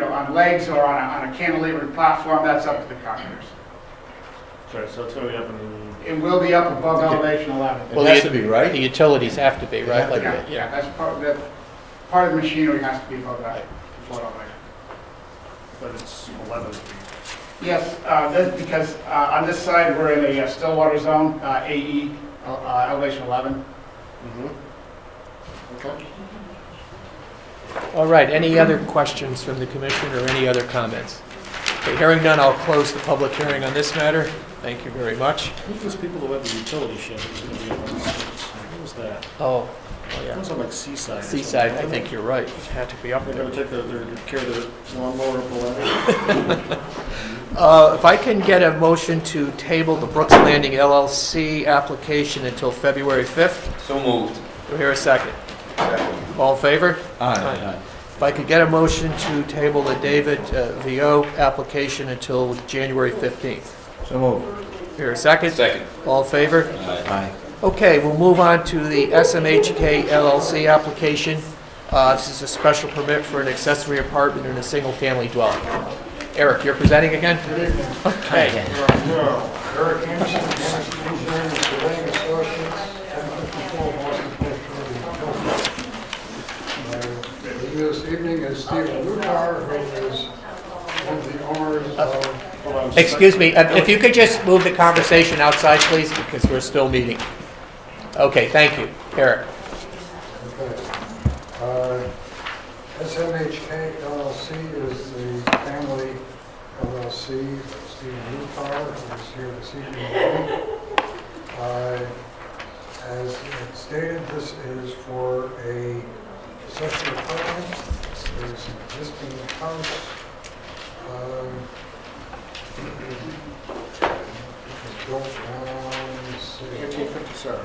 on legs or on a cantilevered platform, that's up to the carpenters. Okay, so it's going to be up in It will be up above elevation 11. It has to be, right? The utilities have to be, They right? have to Like, Yeah, yeah, that's part of the machinery has to be above that flood elevation. But it's 11 feet. Yes, that's because on this side, we're in a still water zone, AE, elevation 11. Okay. All right, any other questions from the commission or any other comments? Okay, hearing none, I'll close the public hearing on this matter. Thank you very much. Who are those people who have the utility shed that's going to be up on the streets? Who was that? Oh, yeah. Those are like Seaside. or Seaside, I something. think you're right. It had to be up They're there. going to take their carry the lawnmower up the ladder. If I can get a motion to table the Brooks Landing LLC application until February 5th. So moved. Do I hear a second? All in favor? Aye. If I could get a motion to table the David VO application until January 15th. So moved. Hear a second? Second. All in favor? Aye. Okay, we'll move on to the SMHK LLC application. This is a special permit for an accessory apartment in a single-family dwelling. Eric, you're presenting again? Okay. Eric Anderson, Anderson Engineering and Surveying Associates, 1054 Boston Post Road. With me this evening is Stephen Lucar, who is one of the owners of... Excuse me, if you could just move the conversation outside, please, because we're still meeting. Okay, thank you. Eric. Okay. SMHK LLC is the family LLC of Stephen Lucar, who is here this evening. As it stated, this is for a accessory apartment. There's an existing house. It was built around, let's see, 1857.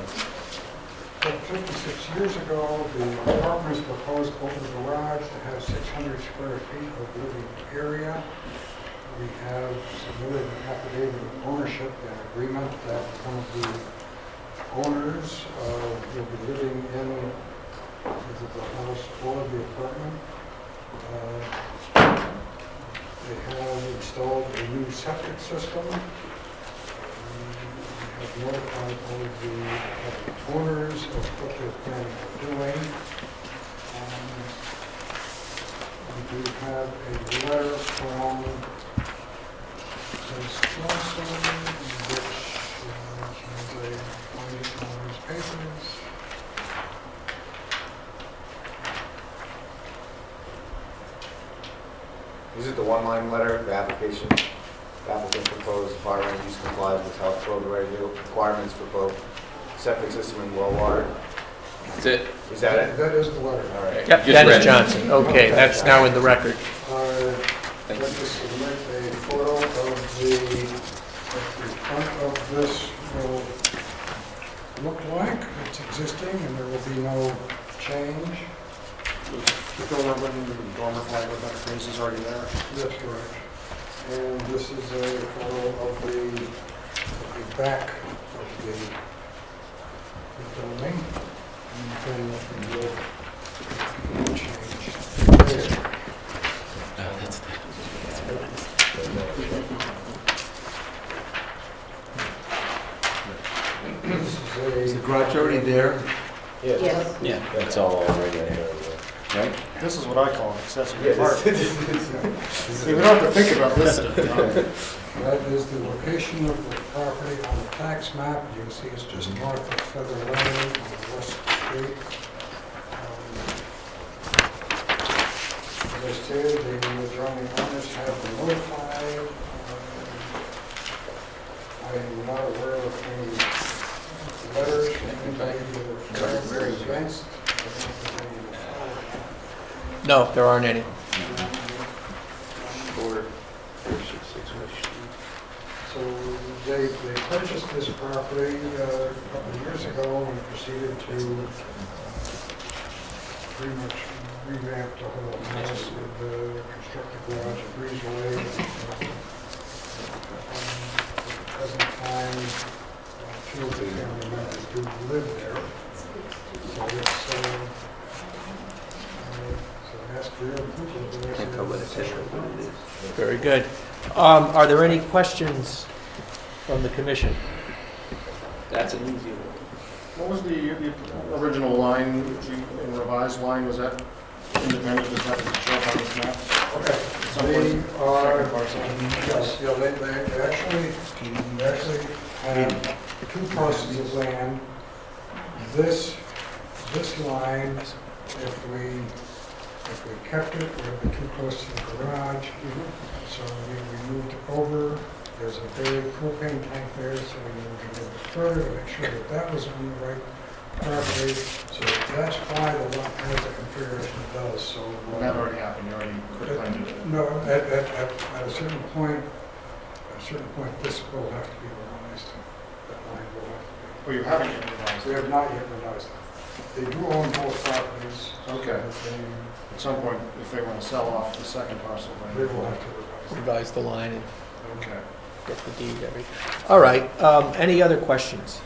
56 years ago, the apartments proposed open garage to have 600 square feet of living area. We have submitted an affidavit of ownership and agreement that one of the owners will be living in either the house or the apartment. They have installed a new septic system. We have notified all of the owners of what they're planning on doing. We do have a letter from Ms. Johnson, which has a foundation on his papers. Is it the one-line letter, the application? The applicant proposed apartment use complies with health code requirements for both septic system and well water. That's it. Is that it? That is the letter. All right. Yep, Just read Dennis it. Johnson. Okay, that's now in the record. Let me submit a photo of the front of this will look like. It's existing and there will be no change. Phil Urban, the dormer flag with that phrase is already there. That's correct. And this is a photo of the back of the building. And then the change there. Is the garage already there? Yes. Yeah. That's all already there, right? This is what I call an accessory apartment. See, we don't have to think about this stuff. That is the location of the property on the tax map. You can see it's just north of Feather Lane on West Street. As I stated, the adjoining owners have been notified. I am not aware of any letters from anybody that are against. No, there aren't any. So they purchased this property a couple of years ago and proceeded to pretty much revamp the whole house with the constructed garage a breezeway. At the present time, two of the family members do live there. So it's, so I ask for your approval of this. Very good. Are there any questions from the commission? That's it. What was the original line, the revised line, was that independent, does that show up on this map? Okay. Some They place- are, second parcel. yes, yeah, they actually have two parcels of land. This line, if we kept it, it would be too close to the garage. So we moved it over. There's a big propane tank there, so we moved it a little bit further to make sure that that was on the right property. So that's why the lot has the configuration it does, so. Well, that already happened, you already quit-claimed it. No, at a certain point, this will have to be revised. That line will have to be. Well, you haven't yet revised We it. have not yet revised that. They do own both properties. so Okay. They At some point, if they want to sell off the second parcel, then. will have to revise. Revise the line and Okay. get the deed, everything. All right, any other questions?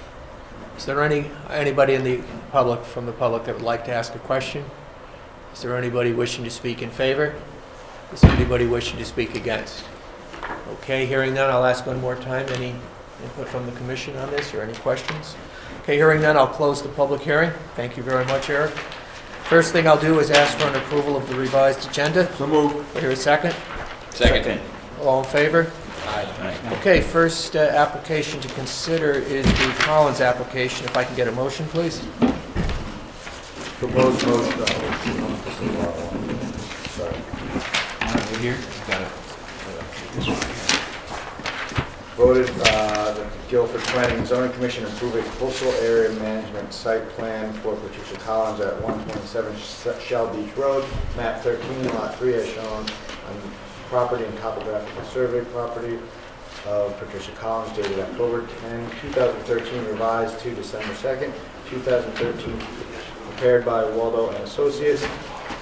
Is there anybody in the public, from the public that would like to ask a question? Is there anybody wishing to speak in favor? Is there anybody wishing to speak against? Okay, hearing none, I'll ask one more time. Any input from the commission on this, or any questions? Okay, hearing none, I'll close the public hearing. Thank you very much, Eric. First thing I'll do is ask for an approval of the revised agenda. So moved. Do I hear a second? Second. All in favor? Aye. Okay, first application to consider is the Collins application. If I can get a motion, please. Proposed motion. Sorry. Here. Voted that the Guilford Planning and Zoning Commission approve a coastal area management site plan for Patricia Collins at 127 Shell Beach Road, map 13, lot 3, as shown on property and topographical survey property of Patricia Collins dated October 10, 2013, revised to December 2nd, 2013, prepared by Waldo and Associates.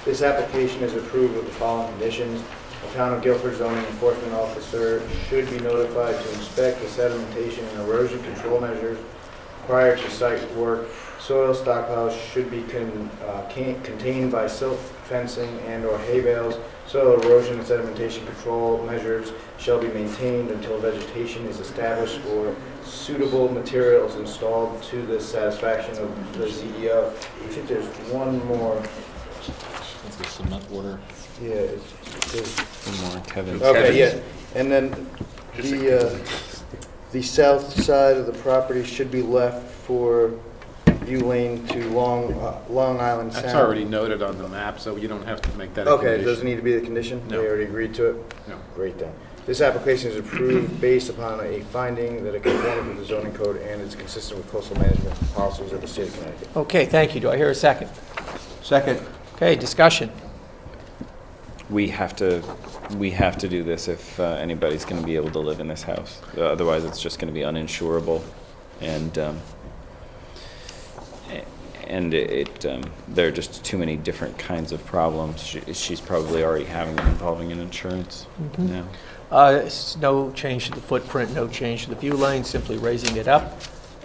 This application is approved with the following conditions. The Town of Guilford zoning enforcement officer should be notified to inspect the sedimentation and erosion control measures prior to site work. Soil stockpiles should be contained by silt fencing and/or hay bales. Soil erosion and sedimentation control measures shall be maintained until vegetation is established or suitable materials installed to the satisfaction of the ZEO. I think there's one more. The cement order. Yeah, it's One more, Kevin. okay, yeah. And then the south side of the property should be left for view lane to Long Island Sound. That's already noted on the map, so you don't have to make that a Okay, it condition. doesn't need to be the condition? No. They already agreed to it? No. Great then. This application is approved based upon a finding that it conforms with the zoning code and is consistent with coastal management policies of the state of Connecticut. Okay, thank you. Do I hear a second? Second. Okay, discussion. We have to do this if anybody's going to be able to live in this house. Otherwise, it's just going to be uninsurable, and there are just too many different kinds of problems. She's probably already having them involving an insurance now. It's no change to the footprint, no change to the view lane, simply raising it up.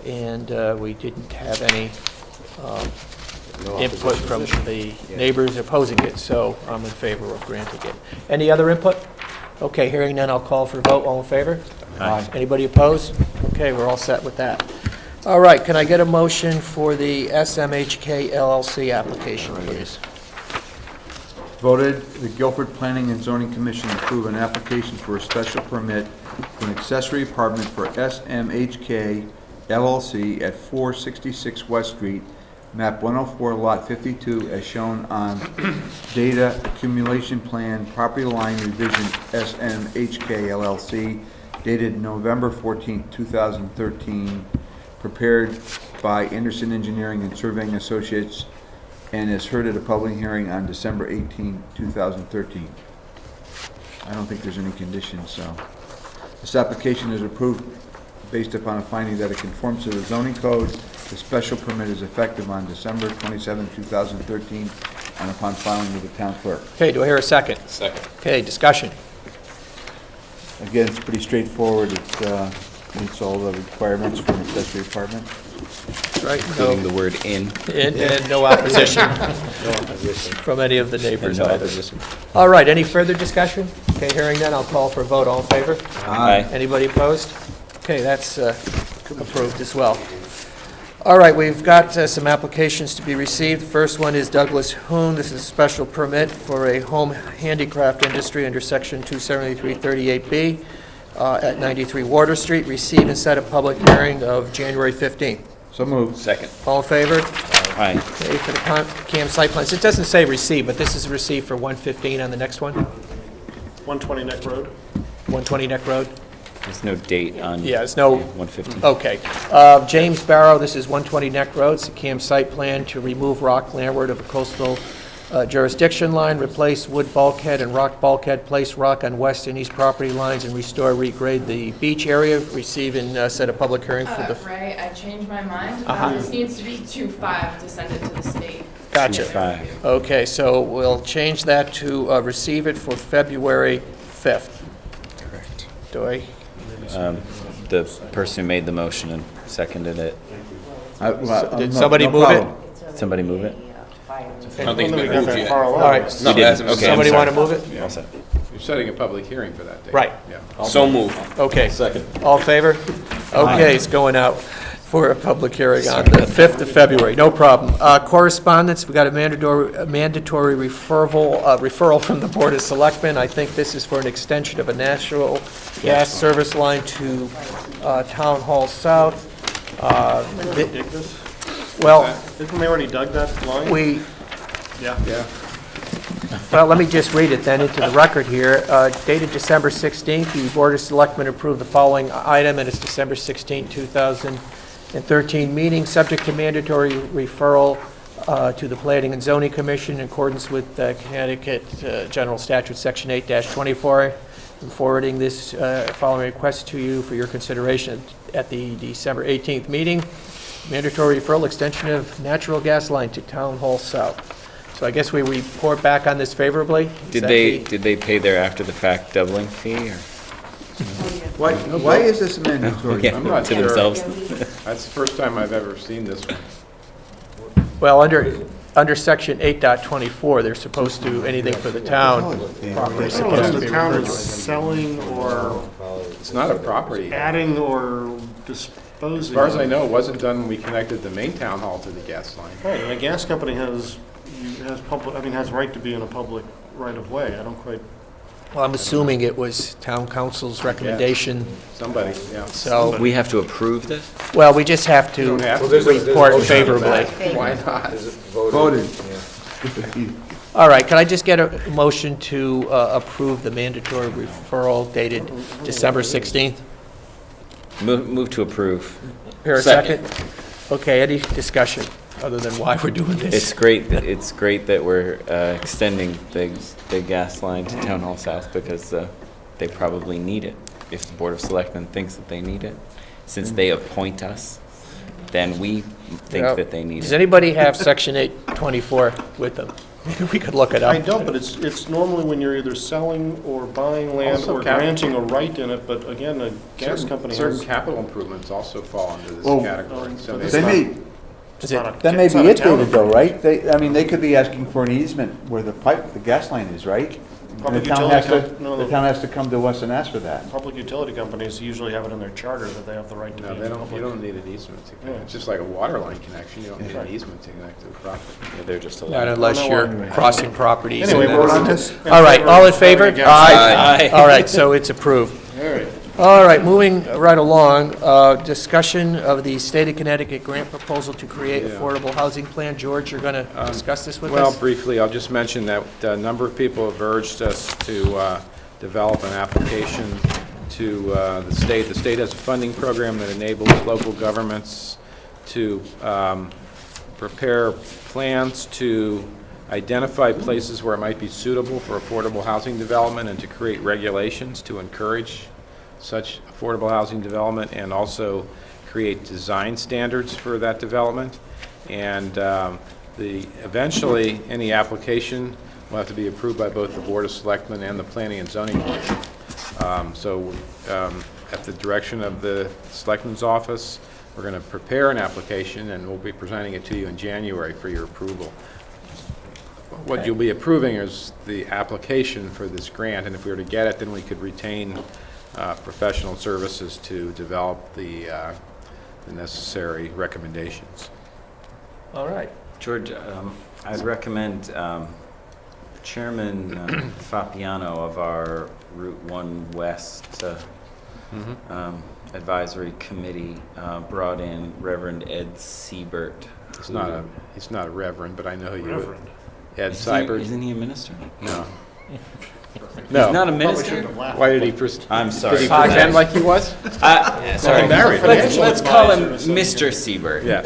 And we didn't have any No input opposition from position? the Yeah. neighbors opposing it, so I'm in favor of granting it. Any other input? Okay, hearing none, I'll call for a vote. All in favor? Aye. Anybody opposed? Okay, we're all set with that. All right, can I get a motion for the SMHK LLC application, please? Voted, the Guilford Planning and Zoning Commission approve an application for a special permit for an accessory apartment for SMHK LLC at 466 West Street, map 104, lot 52, as shown on data accumulation plan, property line revision SMHK LLC, dated November 14, 2013, prepared by Anderson Engineering and Surveying Associates, and is heard at a public hearing on December 18, 2013. I don't think there's any conditions, so. This application is approved based upon a finding that it conforms to the zoning code. The special permit is effective on December 27, 2013, and upon filing with the town clerk. Okay, do I hear a second? Second. Okay, discussion. Again, it's pretty straightforward. It meets all the requirements for an accessory apartment. Right, Including the word "in." And no opposition No opposition. from any of the neighbors No either. opposition. All right, any further discussion? Okay, hearing none, I'll call for a vote. All in favor? Aye. Anybody opposed? Okay, that's approved as well. All right, we've got some applications to be received. The first one is Douglas Hoon. This is a special permit for a home handicraft industry under Section 27338B at 93 Water Street. Receive and set a public hearing of January 15th. So moved. Second. All in favor? Aye. Okay, for the CAM site plans, it doesn't say receive, but this is receive for 115 on the next one, 120 Neck Road. 120 Neck Road. There's no date on. Yeah, it's no. 115. Okay. James Barrow, this is 120 Neck Road, it's a CAM site plan to remove rock landward of a coastal jurisdiction line, replace wood bulkhead and rock bulkhead, place rock on west and east property lines, and restore, regrade the beach area. Receive and set a public hearing for the... Right, I changed my mind. Uh-huh. This needs to be 2-5 to send it to the state. Gotcha. 5. Okay, so we'll change that to receive it for February 5th. Correct. Do I? The person who made the motion and seconded it. Did somebody move it? Somebody move it? I don't think it's been moved yet. All right. We didn't. Okay, Somebody I'm want to sorry. move it? All set. You're setting a public hearing for that date. Right. Yeah. So moved. Okay. Second. All in favor? Okay, it's going out for a public hearing on the 5th of February, no problem. Correspondence, we got a mandatory referral from the Board of Selectmen. I think this is for an extension of a natural gas service line to Town Hall South. Dig this? Well, Didn't they already dug that line? we, Yeah. well, let me just read it then into the record here. Dated December 16th, the Board of Selectmen approved the following item, and it's December 16, 2013 meeting, subject to mandatory referral to the Planning and Zoning Commission in accordance with Connecticut General Statute, Section 8-24. I'm forwarding this following request to you for your consideration at the December 18th meeting. Mandatory referral, extension of natural gas line to Town Hall South. So I guess we report back on this favorably? Is Did that they pay their after the fact doubling fee or? Why is this mandatory? Yeah, I'm not to sure. themselves. That's the first time I've ever seen this one. Well, under Section 8.24, they're supposed to, anything for the town, property is I don't know supposed if to the be town referred is to. selling or It's not a property. adding or disposing. As far as I know, it wasn't done when we connected the main town hall to the gas line. Right, and the gas company has public, has right to be in a public right of way. I don't quite, Well, I'm assuming it was town council's recommendation, Somebody, yeah. so, We have to approve this? well, we just have to don't have to. report favorably. Why not? Voted. All right, can I just get a motion to approve the mandatory referral dated December 16th? Move to approve. Here, a second? Okay, any discussion other than why we're doing this? It's great that we're extending the gas line to Town Hall South because they probably need it. If the Board of Selectmen thinks that they need it, since they appoint us, then we think Yeah. that they need Does it. anybody have Section 824 with them? Maybe we could look it up. I don't, but it's normally when you're either selling or buying land Also or cap- granting a right in it, but again, a gas company Certain has. capital improvements also fall under this Well, category. So but They they- may, Is it- that may It's be not a it, town David, though, right? They could be asking for an easement where the gas line is, right? And Public the town utility has to, no, the town has to come to us and ask for that. Public utility companies usually have it in their charter that they have the right to be No, in they don't, public. you don't need an easement to Yeah. connect. It's just like a water line connection. You don't need an Right. easement to connect to the property. Yeah, they're just Not allowed. unless No, you're no, crossing properties. Anyway, and vote then- on this. All right, all in favor? Against? Aye. All right, so it's approved. All right. All right, moving right along, discussion of the State of Connecticut grant proposal to create Yeah. affordable housing plan. George, you're going to discuss this with Well, us? briefly, I'll just mention that a number of people have urged us to develop an application to the state. The state has a funding program that enables local governments to prepare plans to identify places where it might be suitable for affordable housing development and to create regulations to encourage such affordable housing development and also create design standards for that development. And eventually, any application will have to be approved by both the Board of Selectmen and the Planning and Zoning Commission. At the direction of the Selectmen's Office, we're going to prepare an application and we'll be presenting it to you in January for your approval. What you'll be approving is the application for this grant, and if we were to get it, then we could retain professional services to develop the the necessary recommendations. All right. George, I'd recommend Chairman Fapiano of our Route 1 West Advisory Committee brought in Reverend Ed Siebert. He's not a reverend, but I know who you would. Reverend. Ed Seibert. Isn't he a minister? No. No. He's not a minister? Why did he I'm sorry. Did he pretend like he was? Sorry. Married. Let's call him Mr. Siebert. Yeah.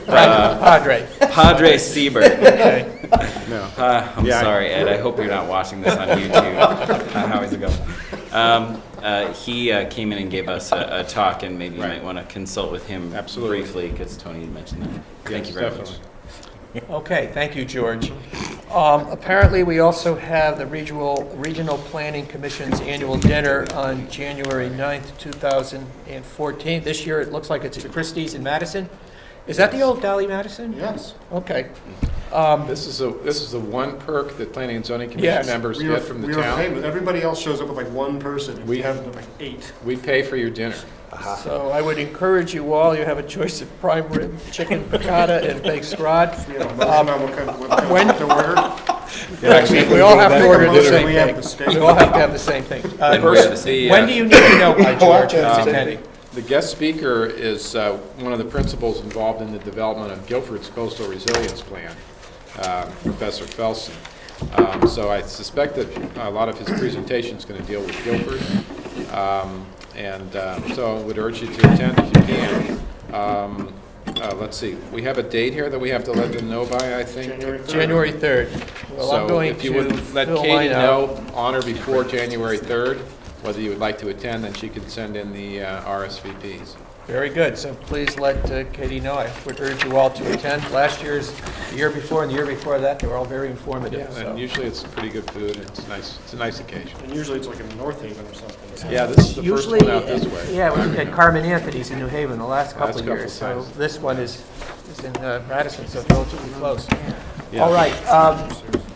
Padre. Padre Siebert. No. I'm sorry, Ed. I hope you're not watching this on YouTube. How is it going? He came in and gave us a talk, and maybe you might want to consult with him briefly, because Tony had mentioned that. Thank you very much. Okay, thank you, George. Apparently, we also have the Regional Planning Commission's annual dinner on January 9th, 2014. This year, it looks like it's at Christie's in Madison. Is that the old Dolly Madison? Yes. Okay. This is the one perk that Planning and Zoning Commission Yes. members get from the town. Everybody else shows up with like one person. We have like 8. We pay for your dinner. So I would encourage you all, you have a choice of prime rib, chicken piccata, and baked scrod. When to order? We all have to order the same thing. We all have to have the same thing. When do you need to know by, George, who's attending? The guest speaker is one of the principals involved in the development of Guilford's Coastal Resilience Plan, Professor Felsen. So I suspect that a lot of his presentation is going to deal with Guilford. So I would urge you to attend if you can. Let's see, we have a date here that we have to let them know by, I think. January 3rd. Well, I'm So going if you would to let fill Katie mine out. know on or before January 3rd, whether you would like to attend, then she can send in the RSVPs. Very good. So please let Katie know. I would urge you all to attend. Last year's, the year before, and the year before that, they were all very informative. Yeah, and usually it's pretty good food, and it's nice. It's a nice occasion. And usually it's like in North Haven or something. Yeah, this is the first Usually, one out this way. yeah, we had Carmen Anthony's in New Haven the last couple Last of couple years. So times. this one is in Madison, so it's relatively close. Yeah. All right.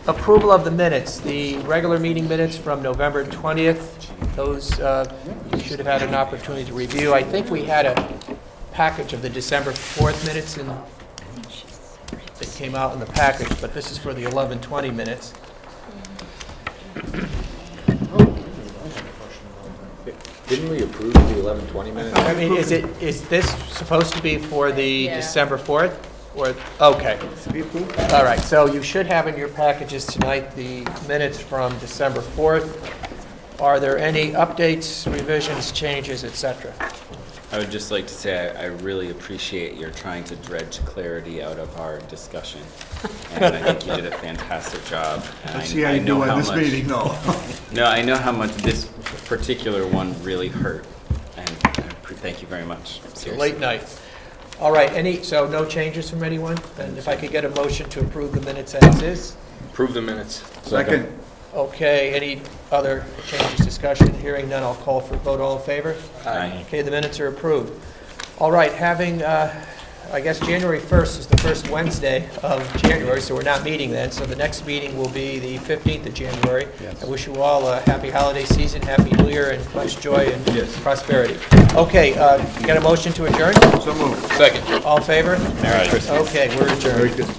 Approval of the minutes, the regular meeting minutes from November 20th. Those you should have had an opportunity to review. I think we had a package of the December 4th minutes that came out in the package, but this is for the 11/20 minutes. Didn't we approve the 11:20 minutes? I mean, is this supposed to be for the December 4th? Or, okay. All right, so you should have in your packages tonight the minutes from December 4th. Are there any updates, revisions, changes, et cetera? I would just like to say I really appreciate your trying to dredge clarity out of our discussion. And I think you did a fantastic job. And Let's see how you do on this meeting, though. No, I know how much this particular one really hurt. And thank you very much. It's a late night. All right, so no changes from anyone? And if I could get a motion to approve the minutes as is? Approve the minutes. Second. Okay, any other changes, discussion? Hearing none, I'll call for a vote. All in favor? Aye. Okay, the minutes are approved. All right, having, I guess January 1st is the first Wednesday of January, so we're not meeting then. So the next meeting will be the 15th of January. Yes. I wish you all a happy holiday season, happy New Year, and much joy and prosperity. Okay, you got a motion to adjourn? So moved. Second. All in favor? Merry Christmas. Okay, we're adjourned. Very good.